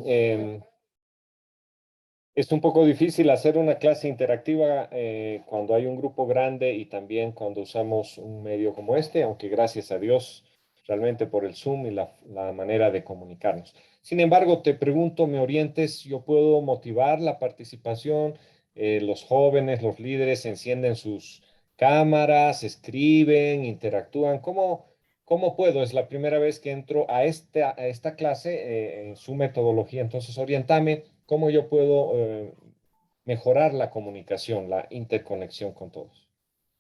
Eh, es un poco difícil hacer una clase interactiva cuando hay un grupo grande y también cuando usamos un medio como este, aunque gracias a Dios realmente por el Zoom y la manera de comunicarnos. Sin embargo, te pregunto, me orientes, yo puedo motivar la participación, los jóvenes, los líderes encienden sus cámaras, escriben, interactúan. ¿Cómo puedo? Es la primera vez que entro a esta clase en su metodología, entonces orientame cómo yo puedo mejorar la comunicación, la interconexión con todos.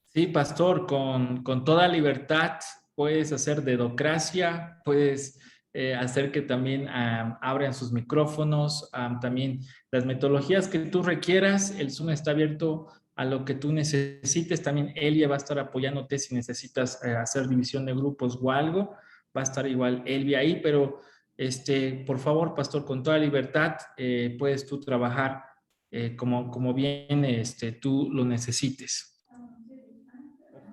Sí, pastor, con toda libertad puedes hacer dedocracia, puedes hacer que también abran sus micrófonos, también las metodologías que tú requieras. El Zoom está abierto a lo que tú necesites. También Elia va a estar apoyándote si necesitas hacer división de grupos o algo. Va a estar igual Elvia ahí, pero por favor, pastor, con toda libertad puedes tú trabajar como bien tú lo necesites.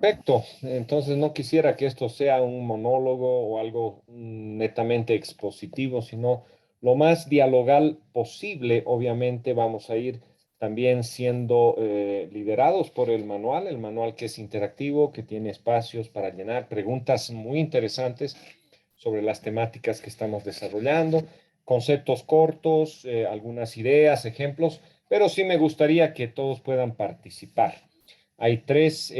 Perfecto. Entonces no quisiera que esto sea un monólogo o algo netamente expositivo, sino lo más dialogal posible. Obviamente vamos a ir también siendo liderados por el manual que es interactivo, que tiene espacios para llenar preguntas muy interesantes sobre las temáticas que estamos desarrollando, conceptos cortos, algunas ideas, ejemplos, pero sí me gustaría que todos puedan participar. Hay tres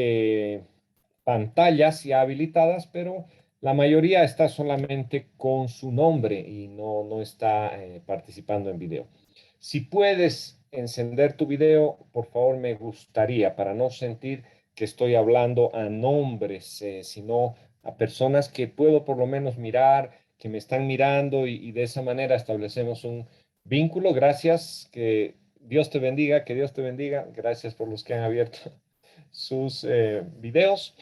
pantallas ya habilitadas, pero la mayoría está solamente con su nombre y no está participando en video. Si puedes encender tu video, por favor, me gustaría, para no sentir que estoy hablando a nombres, sino a personas que puedo por lo menos mirar, que me están mirando y de esa manera establecemos un vínculo. Gracias, que Dios te bendiga, que Dios te bendiga. Gracias por los que han abierto sus videos,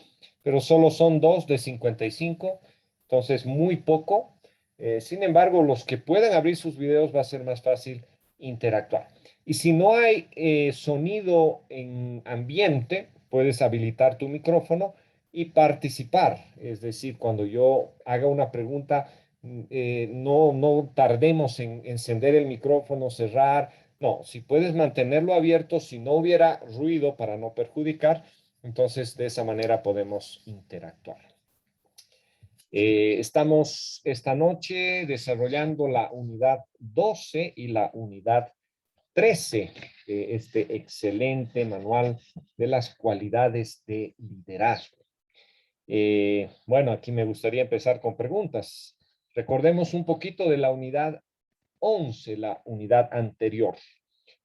pero solo son 2 de 55, entonces muy poco. Sin embargo, los que puedan abrir sus videos va a ser más fácil interactuar. Y si no hay sonido en ambiente, puedes habilitar tu micrófono y participar. Es decir, cuando yo haga una pregunta, no tardemos en encender el micrófono, cerrar. No, si puedes mantenerlo abierto, si no hubiera ruido para no perjudicar, entonces de esa manera podemos interactuar. Estamos esta noche desarrollando la unidad 12 y la unidad 13 de este excelente manual de las cualidades de liderazgo. Bueno, aquí me gustaría empezar con preguntas. Recordemos un poquito de la unidad 11, la unidad anterior.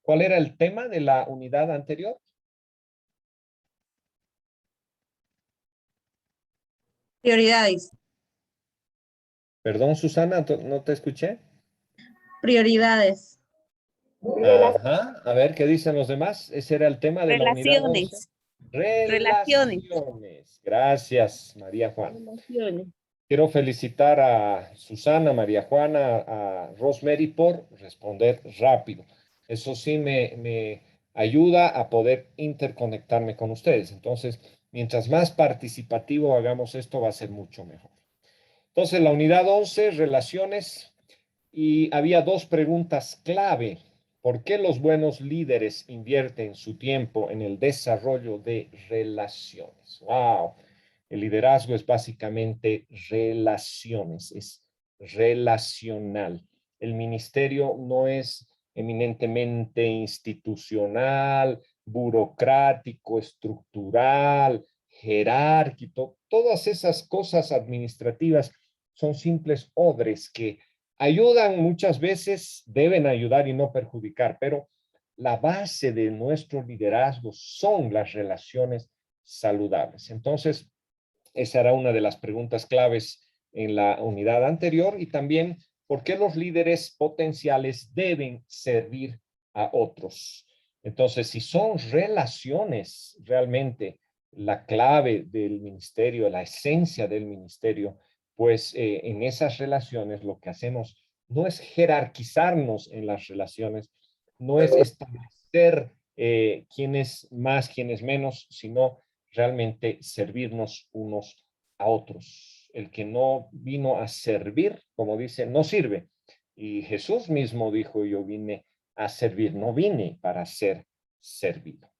¿Cuál era el tema de la unidad anterior? Prioridades. Perdón, Susana, no te escuché. Prioridades. Ajá, a ver qué dicen los demás. Ese era el tema de la unidad 11. Relaciones. Relaciones. Relaciones. Gracias, María Juana. Relaciones. Quiero felicitar a Susana, María Juana, a Rosemary por responder rápido. Eso sí me ayuda a poder interconectarme con ustedes. Entonces, mientras más participativo hagamos esto, va a ser mucho mejor. Entonces, la unidad 11, relaciones, y había dos preguntas clave. ¿Por qué los buenos líderes invierten su tiempo en el desarrollo de relaciones? ¡Wow! El liderazgo es básicamente relaciones, es relacional. El ministerio no es eminentemente institucional, burocrático, estructural, jerárquico. Todas esas cosas administrativas son simples odres que ayudan muchas veces, deben ayudar y no perjudicar, pero la base de nuestro liderazgo son las relaciones saludables. Entonces, esa era una de las preguntas claves en la unidad anterior y también por qué los líderes potenciales deben servir a otros. Entonces, si son relaciones realmente la clave del ministerio, la esencia del ministerio, pues en esas relaciones lo que hacemos no es jerarquizarnos en las relaciones, no es establecer quién es más, quién es menos, sino realmente servirnos unos a otros. El que no vino a servir, como dice, no sirve. Y Jesús mismo dijo, yo vine a servir, no vine para ser servido.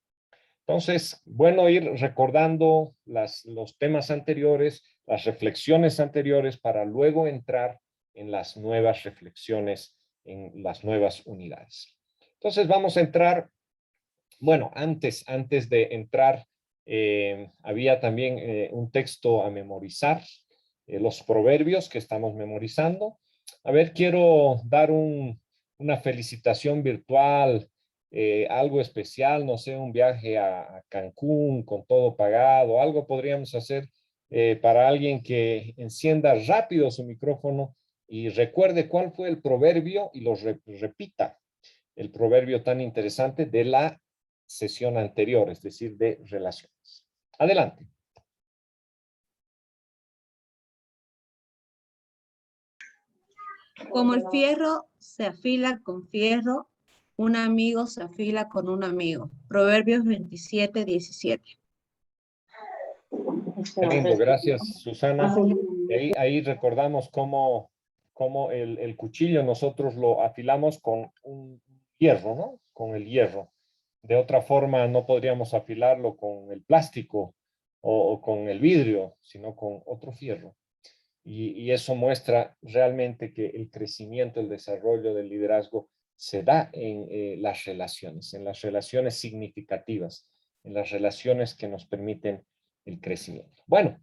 Entonces, bueno, ir recordando los temas anteriores, las reflexiones anteriores para luego entrar en las nuevas reflexiones, en las nuevas unidades. Entonces, vamos a entrar, bueno, antes de entrar, había también un texto a memorizar, los proverbios que estamos memorizando. A ver, quiero dar una felicitación virtual, algo especial, no sé, un viaje a Cancún con todo pagado, algo podríamos hacer para alguien que encienda rápido su micrófono y recuerde cuál fue el proverbio y lo repita, el proverbio tan interesante de la sesión anterior, es decir, de relaciones. Adelante. Como el fierro se afila con fierro, un amigo se afila con un amigo. Proverbios 27:17. Qué lindo, gracias, Susana. Ahí recordamos cómo el cuchillo nosotros lo afilamos con un hierro, ¿no? Con el hierro. De otra forma, no podríamos afilarlo con el plástico o con el vidrio, sino con otro fierro. Y eso muestra realmente que el crecimiento, el desarrollo del liderazgo se da en las relaciones significativas, en las relaciones que nos permiten el crecimiento. Bueno,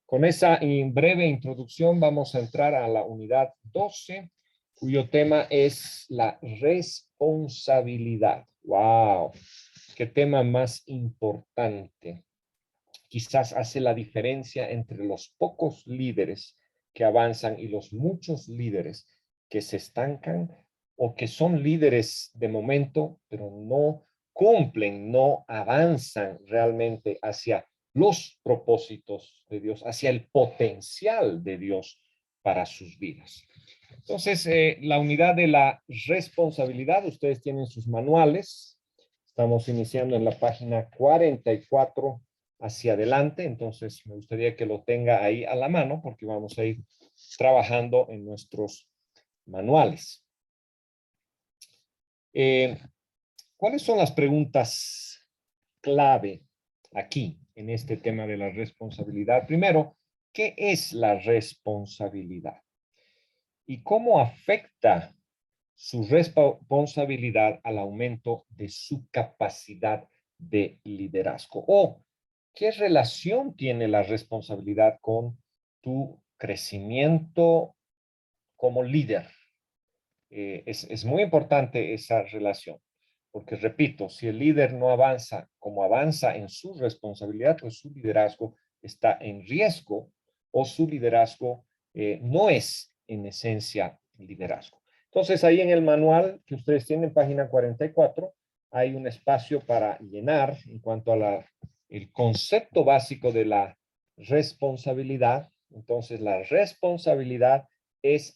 con esa breve introducción vamos a entrar a la unidad 12, cuyo tema es la responsabilidad. ¡Wow! ¡Qué tema más importante! Quizás hace la diferencia entre los pocos líderes que avanzan y los muchos líderes que se estancan o que son líderes de momento, pero no cumplen, no avanzan realmente hacia los propósitos de Dios, hacia el potencial de Dios para sus vidas. Entonces, la unidad de la responsabilidad, ustedes tienen sus manuales. Estamos iniciando en la página 44 hacia adelante, entonces me gustaría que lo tenga ahí a la mano porque vamos a ir trabajando en nuestros manuales. ¿Cuáles son las preguntas clave aquí en este tema de la responsabilidad? Primero, ¿qué es la responsabilidad? ¿Y cómo afecta su responsabilidad al aumento de su capacidad de liderazgo? ¿O qué relación tiene la responsabilidad con tu crecimiento como líder? Es muy importante esa relación, porque repito, si el líder no avanza como avanza en su responsabilidad, pues su liderazgo está en riesgo o su liderazgo no es en esencia liderazgo. Entonces ahí en el manual que ustedes tienen, página 44, hay un espacio para llenar en cuanto a el concepto básico de la responsabilidad. Entonces la responsabilidad es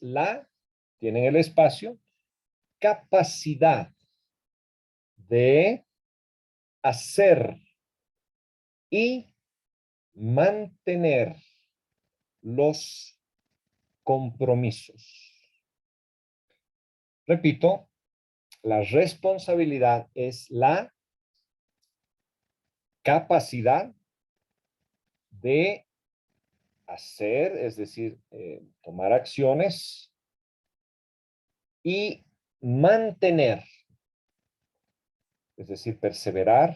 tienen el espacio, capacidad de hacer y mantener los compromisos. Repito, la responsabilidad es la capacidad de hacer, es decir, tomar acciones y mantener, es decir, perseverar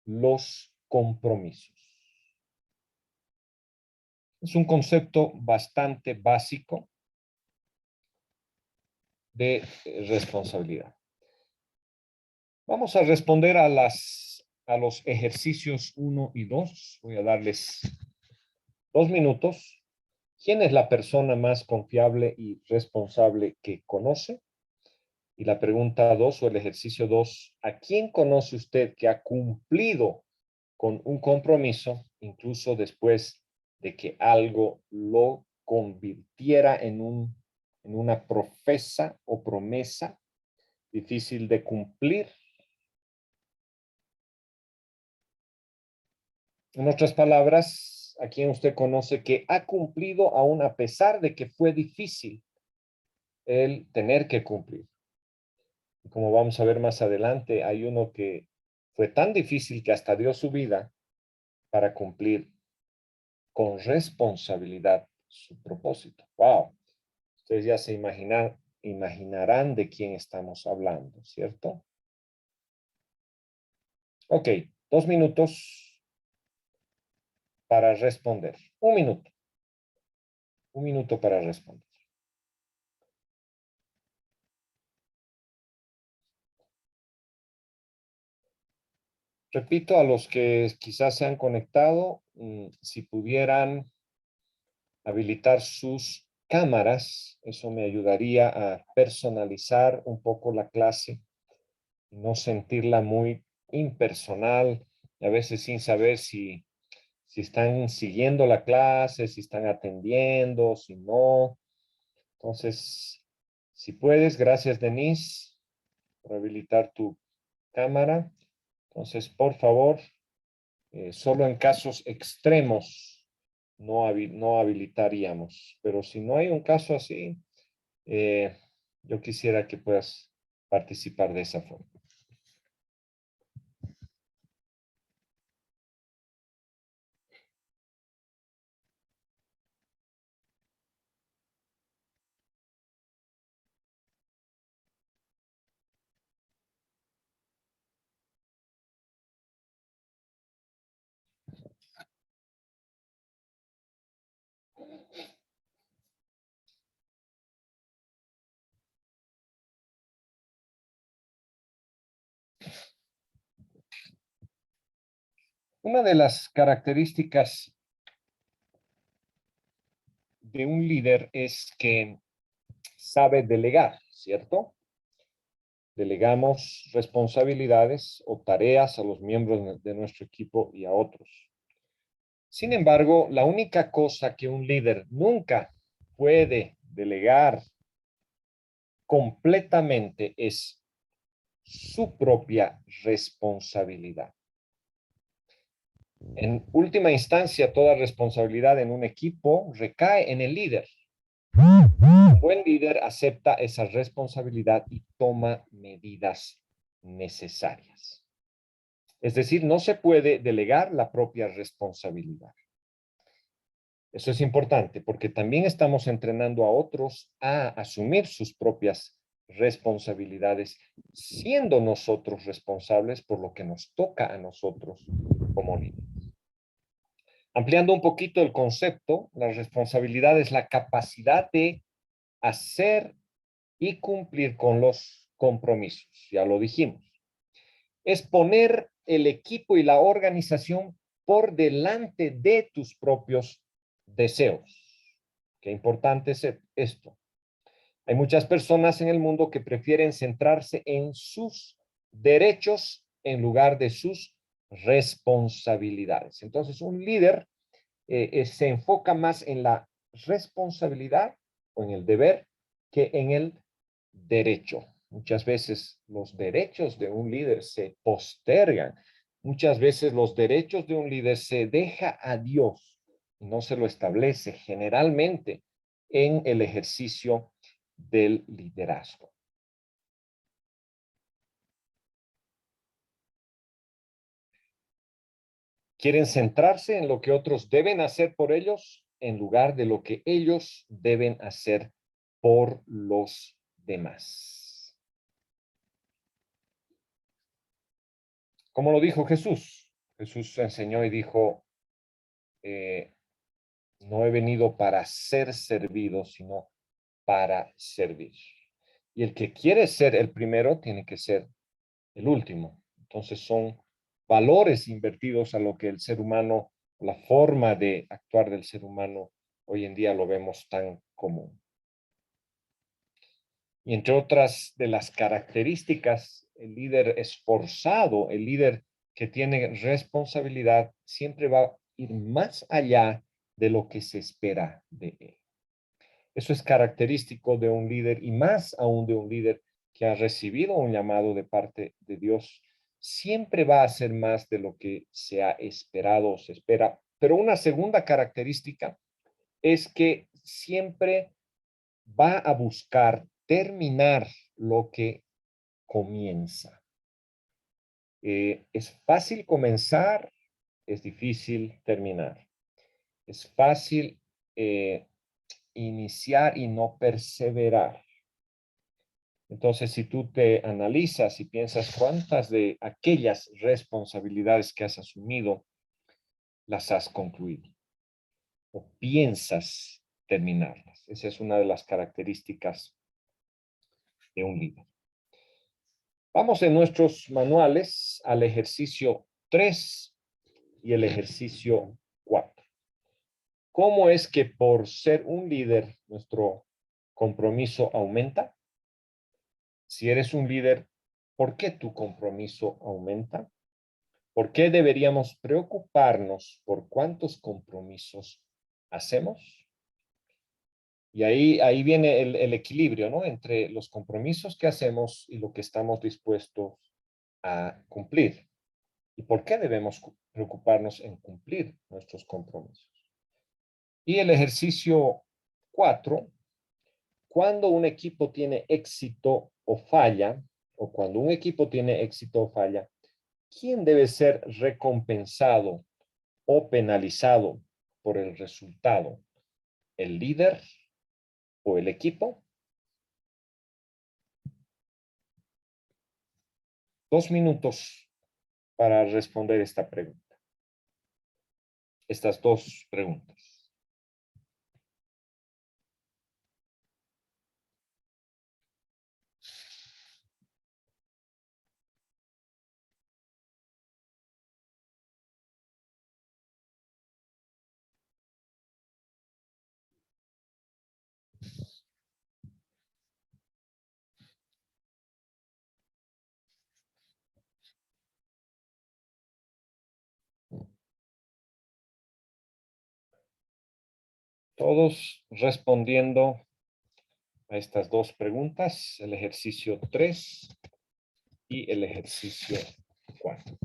los compromisos. Es un concepto bastante básico de responsabilidad. Vamos a responder a los ejercicios 1 y 2. Voy a darles 2 minutos. ¿Quién es la persona más confiable y responsable que conoce? Y la pregunta 2 o el ejercicio 2, ¿a quién conoce usted que ha cumplido con un compromiso, incluso después de que algo lo convirtiera en una profesa o promesa difícil de cumplir? En otras palabras, ¿a quién usted conoce que ha cumplido aún a pesar de que fue difícil el tener que cumplir. Y como vamos a ver más adelante, hay uno que fue tan difícil que hasta dio su vida para cumplir con responsabilidad su propósito. ¡Wow! Ustedes ya se imaginarán de quién estamos hablando, ¿cierto? Ok, 2 minutos para responder. 1 minuto. 1 minuto para responder. Repito, a los que quizás se han conectado, si pudieran habilitar sus cámaras, eso me ayudaría a personalizar un poco la clase, no sentirla muy impersonal, y a veces sin saber si están siguiendo la clase, si están atendiendo, si no. Entonces, si puedes, gracias Denise por habilitar tu cámara. Entonces, por favor, solo en casos extremos no habilitaríamos. Pero si no hay un caso así, yo quisiera que puedas participar de esa forma. Una de las características de un líder es que sabe delegar, ¿cierto? Delegamos responsabilidades o tareas a los miembros de nuestro equipo y a otros. Sin embargo, la única cosa que un líder nunca puede delegar completamente es su propia responsabilidad. En última instancia, toda responsabilidad en un equipo recae en el líder. Un buen líder acepta esa responsabilidad y toma medidas necesarias. Es decir, no se puede delegar la propia responsabilidad. Eso es importante porque también estamos entrenando a otros a asumir sus propias responsabilidades, siendo nosotros responsables por lo que nos toca a nosotros como líderes. Ampliando un poquito el concepto, la responsabilidad es la capacidad de hacer y cumplir con los compromisos. Ya lo dijimos. Es poner el equipo y la organización por delante de tus propios deseos. Qué importante es esto. Hay muchas personas en el mundo que prefieren centrarse en sus derechos en lugar de sus responsabilidades. Entonces, un líder se enfoca más en la responsabilidad o en el deber que en el derecho. Muchas veces los derechos de un líder se postergan. Muchas veces los derechos de un líder se deja a Dios y no se lo establece generalmente en el ejercicio del liderazgo. Quieren centrarse en lo que otros deben hacer por ellos en lugar de lo que ellos deben hacer por los demás. Como lo dijo Jesús. Jesús enseñó y dijo, no he venido para ser servido, sino para servir. Y el que quiere ser el primero tiene que ser el último. Entonces son valores invertidos a lo que el ser humano, la forma de actuar del ser humano, hoy en día lo vemos tan común. Y entre otras de las características, el líder esforzado, el líder que tiene responsabilidad, siempre va a ir más allá de lo que se espera de él. Eso es característico de un líder y más aún de un líder que ha recibido un llamado de parte de Dios. Siempre va a hacer más de lo que se ha esperado o se espera. Pero una segunda característica es que siempre va a buscar terminar lo que comienza. Es fácil comenzar, es difícil terminar. Es fácil iniciar y no perseverar. Entonces, si tú te analizas y piensas cuántas de aquellas responsabilidades que has asumido las has concluido o piensas terminarlas. Esa es una de las características de un líder. Vamos en nuestros manuales al ejercicio 3 y el ejercicio 4. ¿Cómo es que por ser un líder nuestro compromiso aumenta? Si eres un líder, ¿por qué tu compromiso aumenta? ¿Por qué deberíamos preocuparnos por cuántos compromisos hacemos? Y ahí viene el equilibrio, ¿no? Entre los compromisos que hacemos y lo que estamos dispuestos a cumplir. ¿Y por qué debemos preocuparnos en cumplir nuestros compromisos? Y el ejercicio 4, cuando un equipo tiene éxito o falla, o cuando un equipo tiene éxito o falla, ¿quién debe ser recompensado o penalizado por el resultado? ¿El líder o el equipo? 2 minutos para responder esta pregunta. Estas dos preguntas. Todos respondiendo a estas dos preguntas, el ejercicio 3 y el ejercicio 4.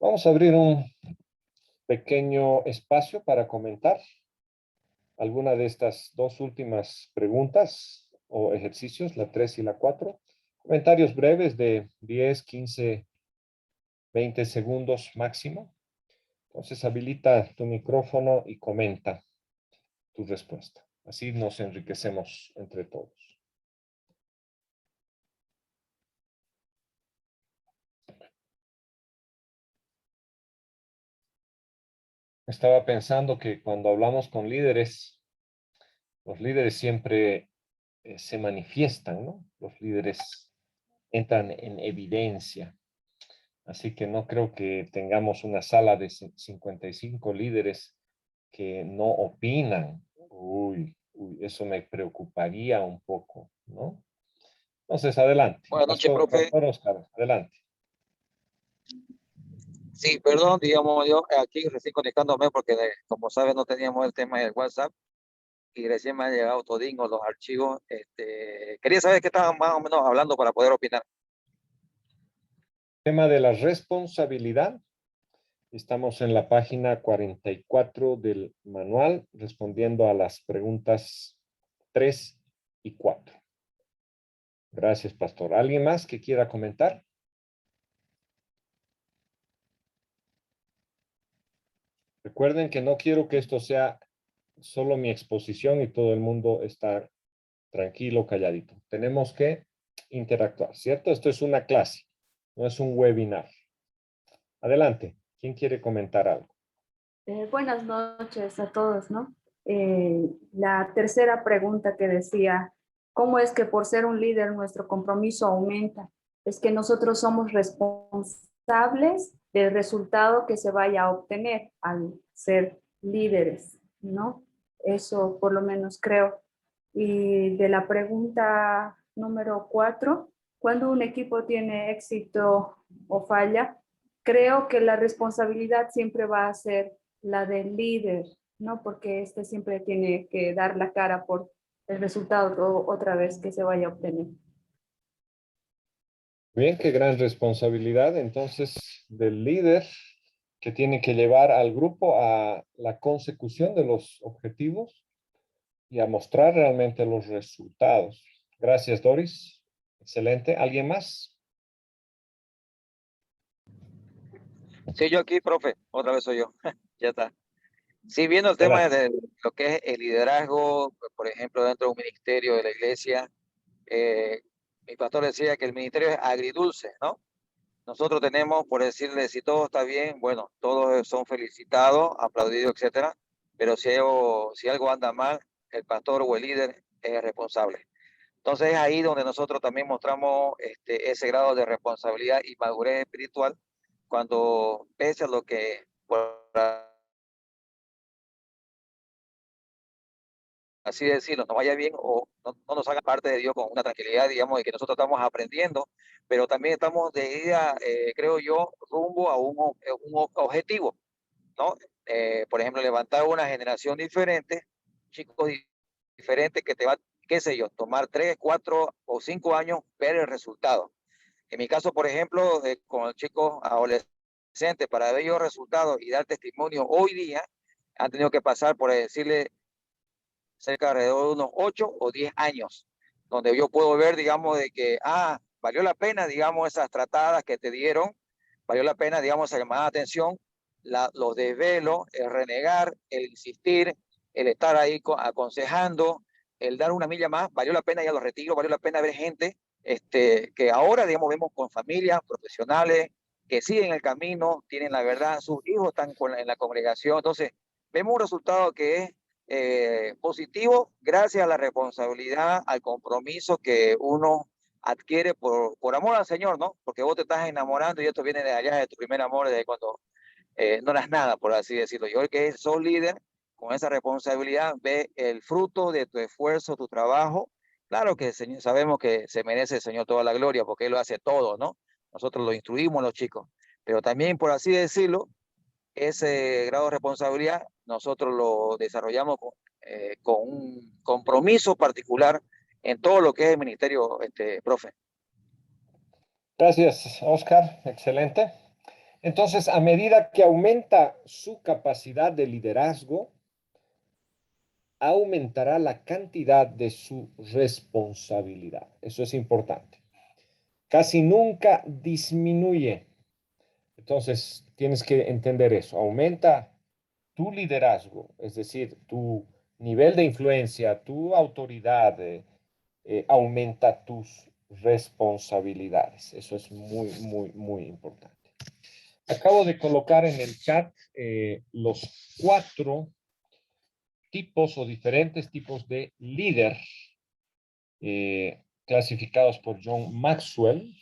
Vamos a abrir un pequeño espacio para comentar alguna de estas dos últimas preguntas o ejercicios, la 3 y la 4. Comentarios breves de 10, 15, 20 segundos máximo. Entonces habilita tu micrófono y comenta tu respuesta. Así nos enriquecemos entre todos. Estaba pensando que cuando hablamos con líderes, los líderes siempre se manifiestan, ¿no? Los líderes entran en evidencia. Así que no creo que tengamos una sala de 55 líderes que no opinan. Uy, eso me preocuparía un poco, ¿no? Entonces, adelante. Buenas noches, profe. Pastor Oscar, adelante. Sí, perdón, digamos, yo aquí recién conectándome porque, como sabes, no teníamos el tema del WhatsApp y recién me han llegado todingo los archivos. Quería saber qué estaban más o menos hablando para poder opinar. Tema de la responsabilidad. Estamos en la página 44 del manual, respondiendo a las preguntas 3 y 4. Gracias, pastor. ¿Alguien más que quiera comentar? Recuerden que no quiero que esto sea solo mi exposición y todo el mundo está tranquilo, calladito. Tenemos que interactuar, ¿cierto? Esto es una clase, no es un webinar. Adelante. ¿Quién quiere comentar algo? Buenas noches a todos, ¿no? La tercera pregunta que decía, ¿cómo es que por ser un líder nuestro compromiso aumenta? Es que nosotros somos responsables del resultado que se vaya a obtener al ser líderes, ¿no? Eso por lo menos creo. Y de la pregunta número 4, cuando un equipo tiene éxito o falla, creo que la responsabilidad siempre va a ser la del líder, ¿no? Porque este siempre tiene que dar la cara por el resultado otra vez que se vaya a obtener. Bien, qué gran responsabilidad entonces del líder que tiene que llevar al grupo a la consecución de los objetivos y a mostrar realmente los resultados. Gracias, Doris. Excelente. ¿Alguien más? Sí, yo aquí, profe, otra vez soy yo. Ya está. Sí, viendo el tema de lo que es el liderazgo, por ejemplo, dentro de un ministerio de la iglesia, mi pastor decía que el ministerio es agridulce, ¿no? Nosotros tenemos, por decirle, si todo está bien, bueno, todos son felicitados, aplaudidos, etcétera, pero si algo anda mal, el pastor o el líder es responsable. Entonces es ahí donde nosotros también mostramos ese grado de responsabilidad y madurez espiritual, cuando pese a lo que por así decirlo, nos vaya bien o no nos haga parte de Dios con una tranquilidad, digamos, de que nosotros estamos aprendiendo, pero también estamos de ida, creo yo, rumbo a un objetivo, ¿no? Por ejemplo, levantar una generación diferente, chicos diferentes que te va, qué sé yo, tomar 3, 4 o 5 años ver el resultado. En mi caso, por ejemplo, con el chico adolescente, para ver los resultados y dar testimonio hoy día, han tenido que pasar por decirle cerca alrededor de unos 8 o 10 años, donde yo puedo ver, digamos, de que, valió la pena, digamos, esas tratadas que te dieron, valió la pena, digamos, esa llamada de atención, los desvelos, el renegar, el insistir, el estar ahí aconsejando, el dar una milla más, valió la pena ir a los retiros, valió la pena ver gente que ahora, digamos, vemos con familias profesionales que siguen el camino, tienen la verdad, sus hijos están en la congregación, entonces vemos un resultado que es positivo gracias a la responsabilidad, al compromiso que uno adquiere por amor al Señor, ¿no? Porque vos te estás enamorando y esto viene de allá de tu primer amor, de cuando no eras nada, por así decirlo. Yo el que sos líder, con esa responsabilidad, ve el fruto de tu esfuerzo, tu trabajo. Claro que el Señor, sabemos que se merece el Señor toda la gloria, porque Él lo hace todo, ¿no? Nosotros lo instruimos los chicos. Pero también, por así decirlo, ese grado de responsabilidad nosotros lo desarrollamos con un compromiso particular en todo lo que es el ministerio, profe. Gracias, Oscar. Excelente. Entonces, a medida que aumenta su capacidad de liderazgo, aumentará la cantidad de su responsabilidad. Eso es importante. Casi nunca disminuye. Entonces, tienes que entender eso. Aumenta tu liderazgo, es decir, tu nivel de influencia, tu autoridad, aumenta tus responsabilidades. Eso es muy, muy, muy importante. Acabo de colocar en el chat los 4 tipos o diferentes tipos de líder clasificados por John Maxwell.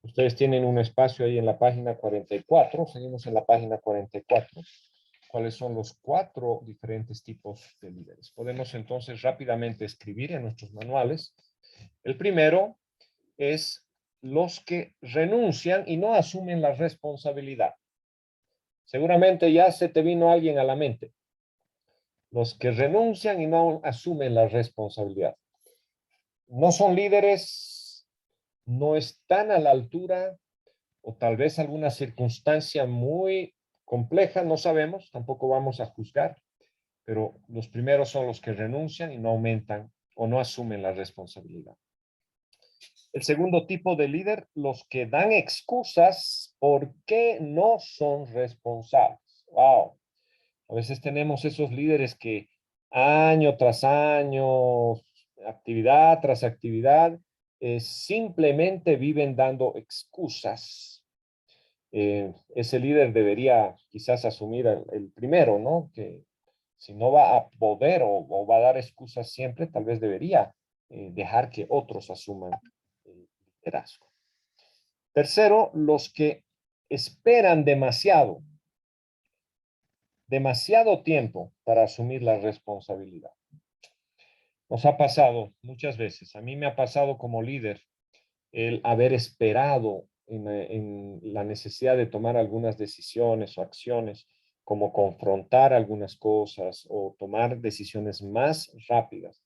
Ustedes tienen un espacio ahí en la página 44. Seguimos en la página 44. ¿Cuáles son los 4 diferentes tipos de líderes? Podemos entonces rápidamente escribir en nuestros manuales. El primero es los que renuncian y no asumen la responsabilidad. Seguramente ya se te vino alguien a la mente. Los que renuncian y no asumen la responsabilidad. No son líderes, no están a la altura, o tal vez alguna circunstancia muy compleja, no sabemos, tampoco vamos a juzgar, pero los primeros son los que renuncian y no aumentan o no asumen la responsabilidad. El segundo tipo de líder, los que dan excusas por qué no son responsables. Wow. A veces tenemos esos líderes que año tras año, actividad tras actividad, simplemente viven dando excusas. ese líder debería quizás asumir el primero, ¿no? Que si no va a poder o va a dar excusas siempre, tal vez debería dejar que otros asuman el liderazgo. Tercero, los que esperan demasiado tiempo para asumir la responsabilidad. Nos ha pasado muchas veces, a mí me ha pasado como líder el haber esperado en la necesidad de tomar algunas decisiones o acciones, como confrontar algunas cosas o tomar decisiones más rápidas.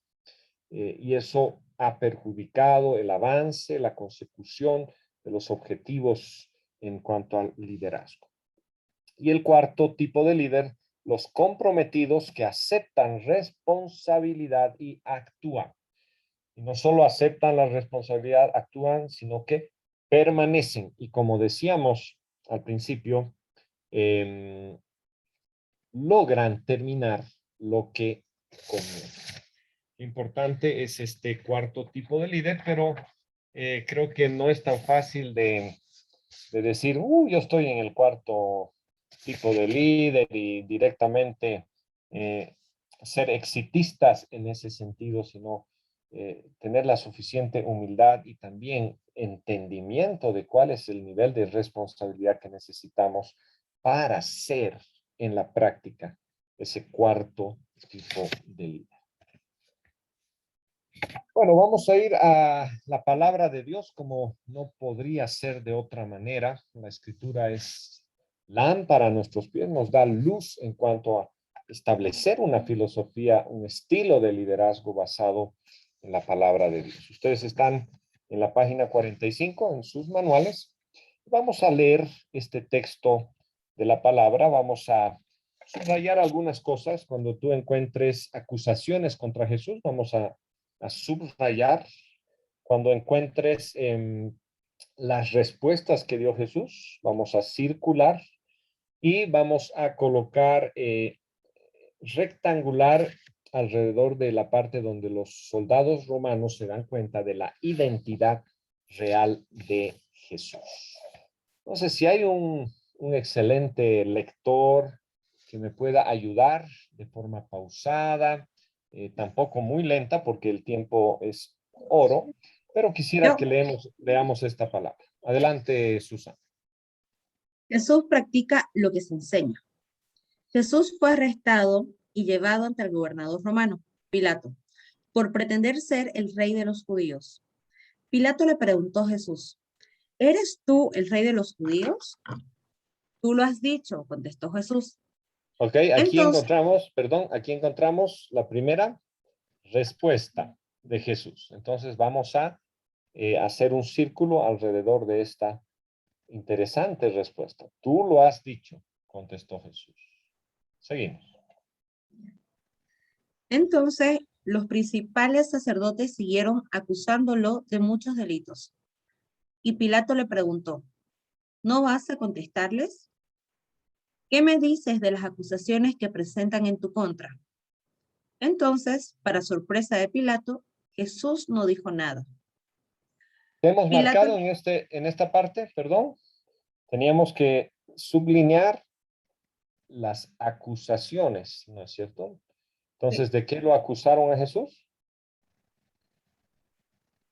Y eso ha perjudicado el avance, la consecución de los objetivos en cuanto al liderazgo. Y el cuarto tipo de líder, los comprometidos que aceptan responsabilidad y actúan. Y no solo aceptan la responsabilidad, actúan, sino que permanecen. Y como decíamos al principio, logran terminar lo que comienzan. Importante es este cuarto tipo de líder, pero creo que no es tan fácil de decir, yo estoy en el cuarto tipo de líder y directamente ser exitistas en ese sentido, sino tener la suficiente humildad y también entendimiento de cuál es el nivel de responsabilidad que necesitamos para ser en la práctica ese cuarto tipo de líder. Bueno, vamos a ir a la palabra de Dios como no podría ser de otra manera. La escritura es lámpara a nuestros pies, nos da luz en cuanto a establecer una filosofía, un estilo de liderazgo basado en la palabra de Dios. Ustedes están en la página 45 en sus manuales. Vamos a leer este texto de la palabra. Vamos a subrayar algunas cosas. Cuando tú encuentres acusaciones contra Jesús, vamos a subrayar. Cuando encuentres las respuestas que dio Jesús, vamos a circular y vamos a colocar rectangular alrededor de la parte donde los soldados romanos se dan cuenta de la identidad real de Jesús. Entonces, si hay un excelente lector que me pueda ayudar de forma pausada, tampoco muy lenta porque el tiempo es oro, pero quisiera que leamos esta palabra. Adelante, Susana. Jesús practica lo que se enseña. Jesús fue arrestado y llevado ante el gobernador romano, Pilato, por pretender ser el rey de los judíos. Pilato le preguntó a Jesús, ¿eres tú el rey de los judíos? Tú lo has dicho, contestó Jesús. Ok, aquí encontramos la primera respuesta de Jesús. Entonces vamos a hacer un círculo alrededor de esta interesante respuesta. Tú lo has dicho, contestó Jesús. Seguimos. Entonces, los principales sacerdotes siguieron acusándolo de muchos delitos. Y Pilato le preguntó, ¿no vas a contestarles? ¿Qué me dices de las acusaciones que presentan en tu contra? Entonces, para sorpresa de Pilato, Jesús no dijo nada. Hemos Pilato, marcado en esta parte, perdón, teníamos que sublinear las acusaciones, ¿no es cierto? Entonces, ¿de qué lo acusaron a Jesús?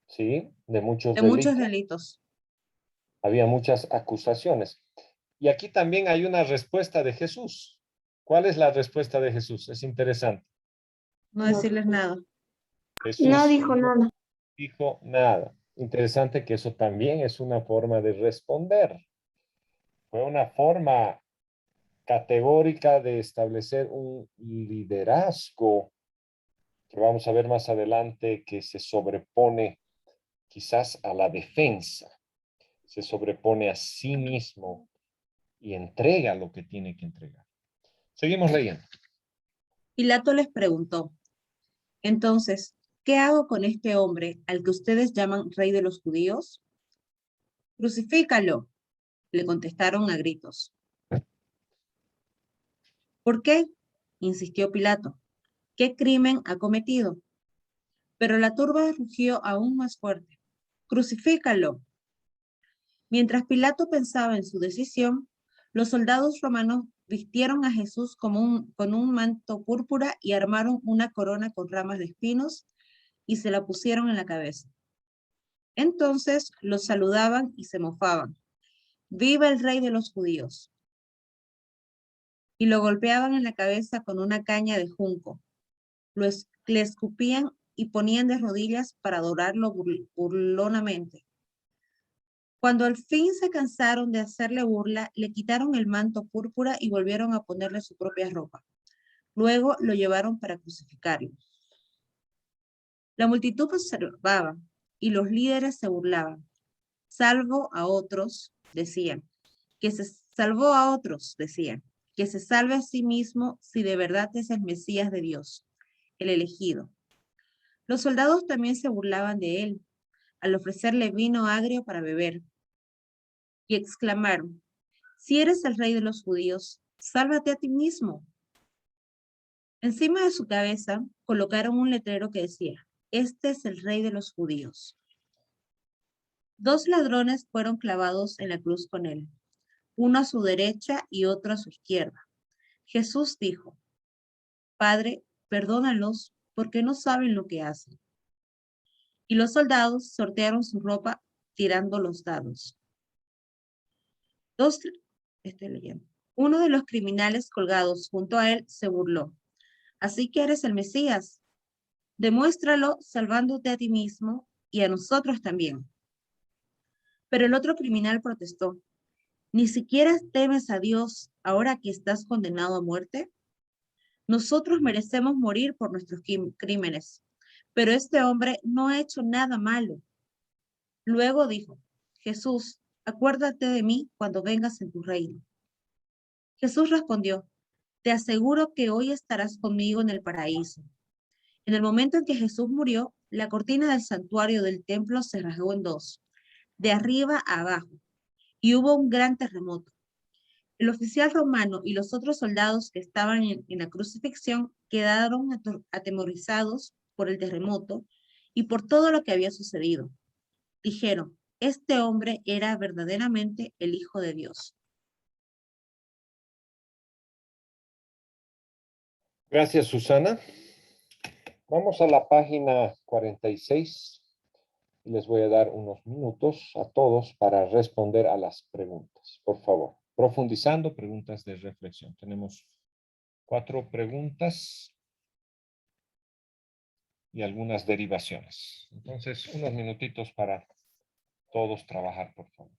Sí, de muchos de muchos delitos. delitos. Había muchas acusaciones. Y aquí también hay una respuesta de Jesús. ¿Cuál es la respuesta de Jesús? Es interesante. No decirles nada. Jesús No dijo nada. no dijo nada. Interesante que eso también es una forma de responder. Fue una forma categórica de establecer un liderazgo que vamos a ver más adelante que se sobrepone quizás a la defensa, se sobrepone a sí mismo y entrega lo que tiene que entregar. Seguimos leyendo. Pilato les preguntó, entonces, ¿qué hago con este hombre al que ustedes llaman rey de los judíos? Crucifícalo, le contestaron a gritos. ¿Por qué? Insistió Pilato. ¿Qué crimen ha cometido? Pero la turba rugió aún más fuerte. Crucifícalo. Mientras Pilato pensaba en su decisión, los soldados romanos vistieron a Jesús con un manto púrpura y armaron una corona con ramas de espinos y se la pusieron en la cabeza. Entonces los saludaban y se mofaban. ¡Viva el rey de los judíos! Y lo golpeaban en la cabeza con una caña de junco. Le escupían y ponían de rodillas para adorarlo burlonamente. Cuando al fin se cansaron de hacerle burla, le quitaron el manto púrpura y volvieron a ponerle su propia ropa. Luego lo llevaron para crucificarlo. La multitud observaba y los líderes se burlaban. Salvo a otros, decían, que se salvó a otros, decían, que se salve a sí mismo si de verdad es el Mesías de Dios, el elegido. Los soldados también se burlaban de él al ofrecerle vino agrio para beber y exclamaron, si eres el rey de los judíos, sálvate a ti mismo. Encima de su cabeza colocaron un letrero que decía, este es el rey de los judíos. 2 ladrones fueron clavados en la cruz con él, uno a su derecha y otro a su izquierda. Jesús dijo, Padre, perdónalos porque no saben lo que hacen. Y los soldados sortearon su ropa tirando los dados. Estoy leyendo. Uno de los criminales colgados junto a él se burló. Así que eres el Mesías. Demuéstralo salvándote a ti mismo y a nosotros también. Pero el otro criminal protestó. ¿Ni siquiera temes a Dios ahora que estás condenado a muerte? Nosotros merecemos morir por nuestros crímenes, pero este hombre no ha hecho nada malo. Luego dijo, Jesús, acuérdate de mí cuando vengas en tu reino. Jesús respondió, te aseguro que hoy estarás conmigo en el paraíso. En el momento en que Jesús murió, la cortina del santuario del templo se rasgó en 2, de arriba a abajo, y hubo un gran terremoto. El oficial romano y los otros soldados que estaban en la crucifixión quedaron atemorizados por el terremoto y por todo lo que había sucedido. Dijeron, este hombre era verdaderamente el Hijo de Dios. Gracias, Susana. Vamos a la página 46 y les voy a dar unos minutos a todos para responder a las preguntas. Por favor, profundizando, preguntas de reflexión. Tenemos 4 preguntas y algunas derivaciones. Entonces, unos minutitos para todos trabajar, por favor.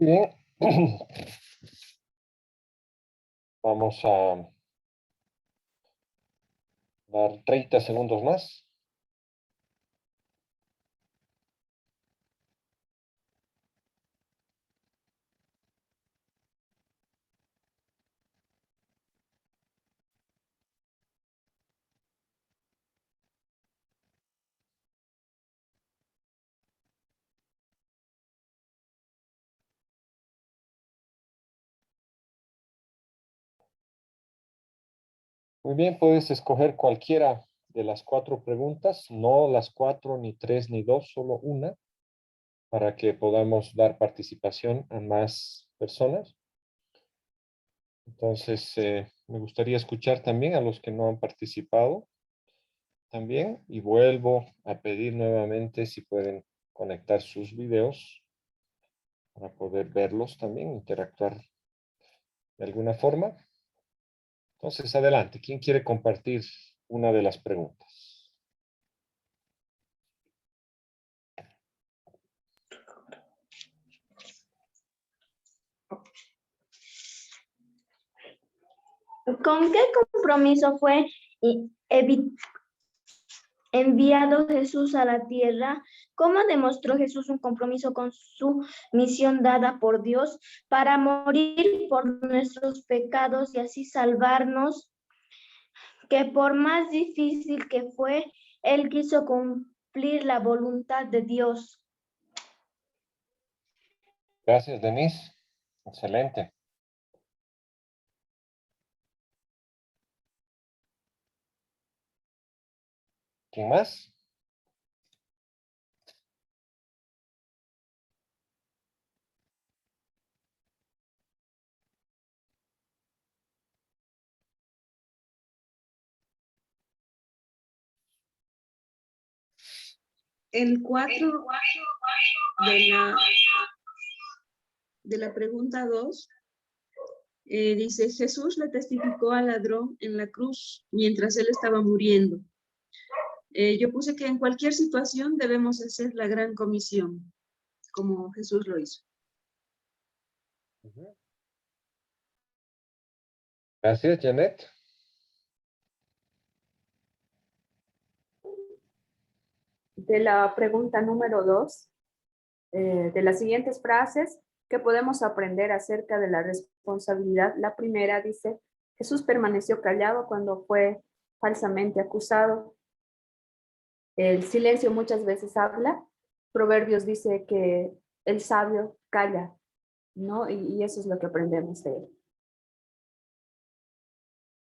Muy bien. Vamos a dar 30 segundos más. Muy bien, puedes escoger cualquiera de las 4 preguntas, no las 4, ni 3, ni 2, solo una, para que podamos dar participación a más personas. Entonces, me gustaría escuchar también a los que no han participado también, y vuelvo a pedir nuevamente si pueden conectar sus videos para poder verlos también, interactuar de alguna forma. Entonces, adelante. ¿Quién quiere compartir una de las preguntas? ¿Con qué compromiso fue enviado Jesús a la tierra? ¿Cómo demostró Jesús un compromiso con su misión dada por Dios para morir por nuestros pecados y así salvarnos? Que por más difícil que fue, Él quiso cumplir la voluntad de Dios. Gracias, Denise. Excelente. ¿Quién más? El 4 de la pregunta 2 dice, Jesús le testificó al ladrón en la cruz mientras él estaba muriendo. Yo puse que en cualquier situación debemos hacer la gran comisión, como Jesús lo hizo. Gracias, Janet. De la pregunta número 2, de las siguientes frases, ¿qué podemos aprender acerca de la responsabilidad? La primera dice, Jesús permaneció callado cuando fue falsamente acusado. El silencio muchas veces habla. Proverbios dice que el sabio calla, ¿no? Y eso es lo que aprendemos de él.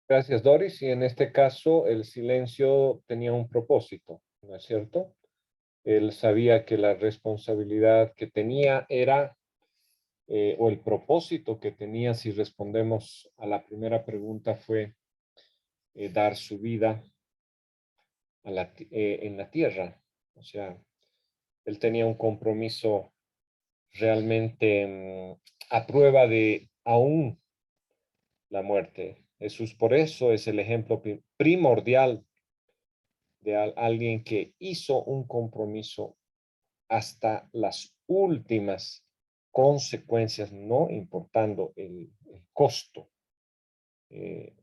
Gracias, Doris. Y en este caso, el silencio tenía un propósito, ¿no es cierto? Él sabía que la responsabilidad que tenía era, o el propósito que tenía, si respondemos a la primera pregunta, fue dar su vida en la tierra. O sea, él tenía un compromiso realmente a prueba de aún la muerte. Jesús por eso es el ejemplo primordial de alguien que hizo un compromiso hasta las últimas consecuencias, no importando el costo que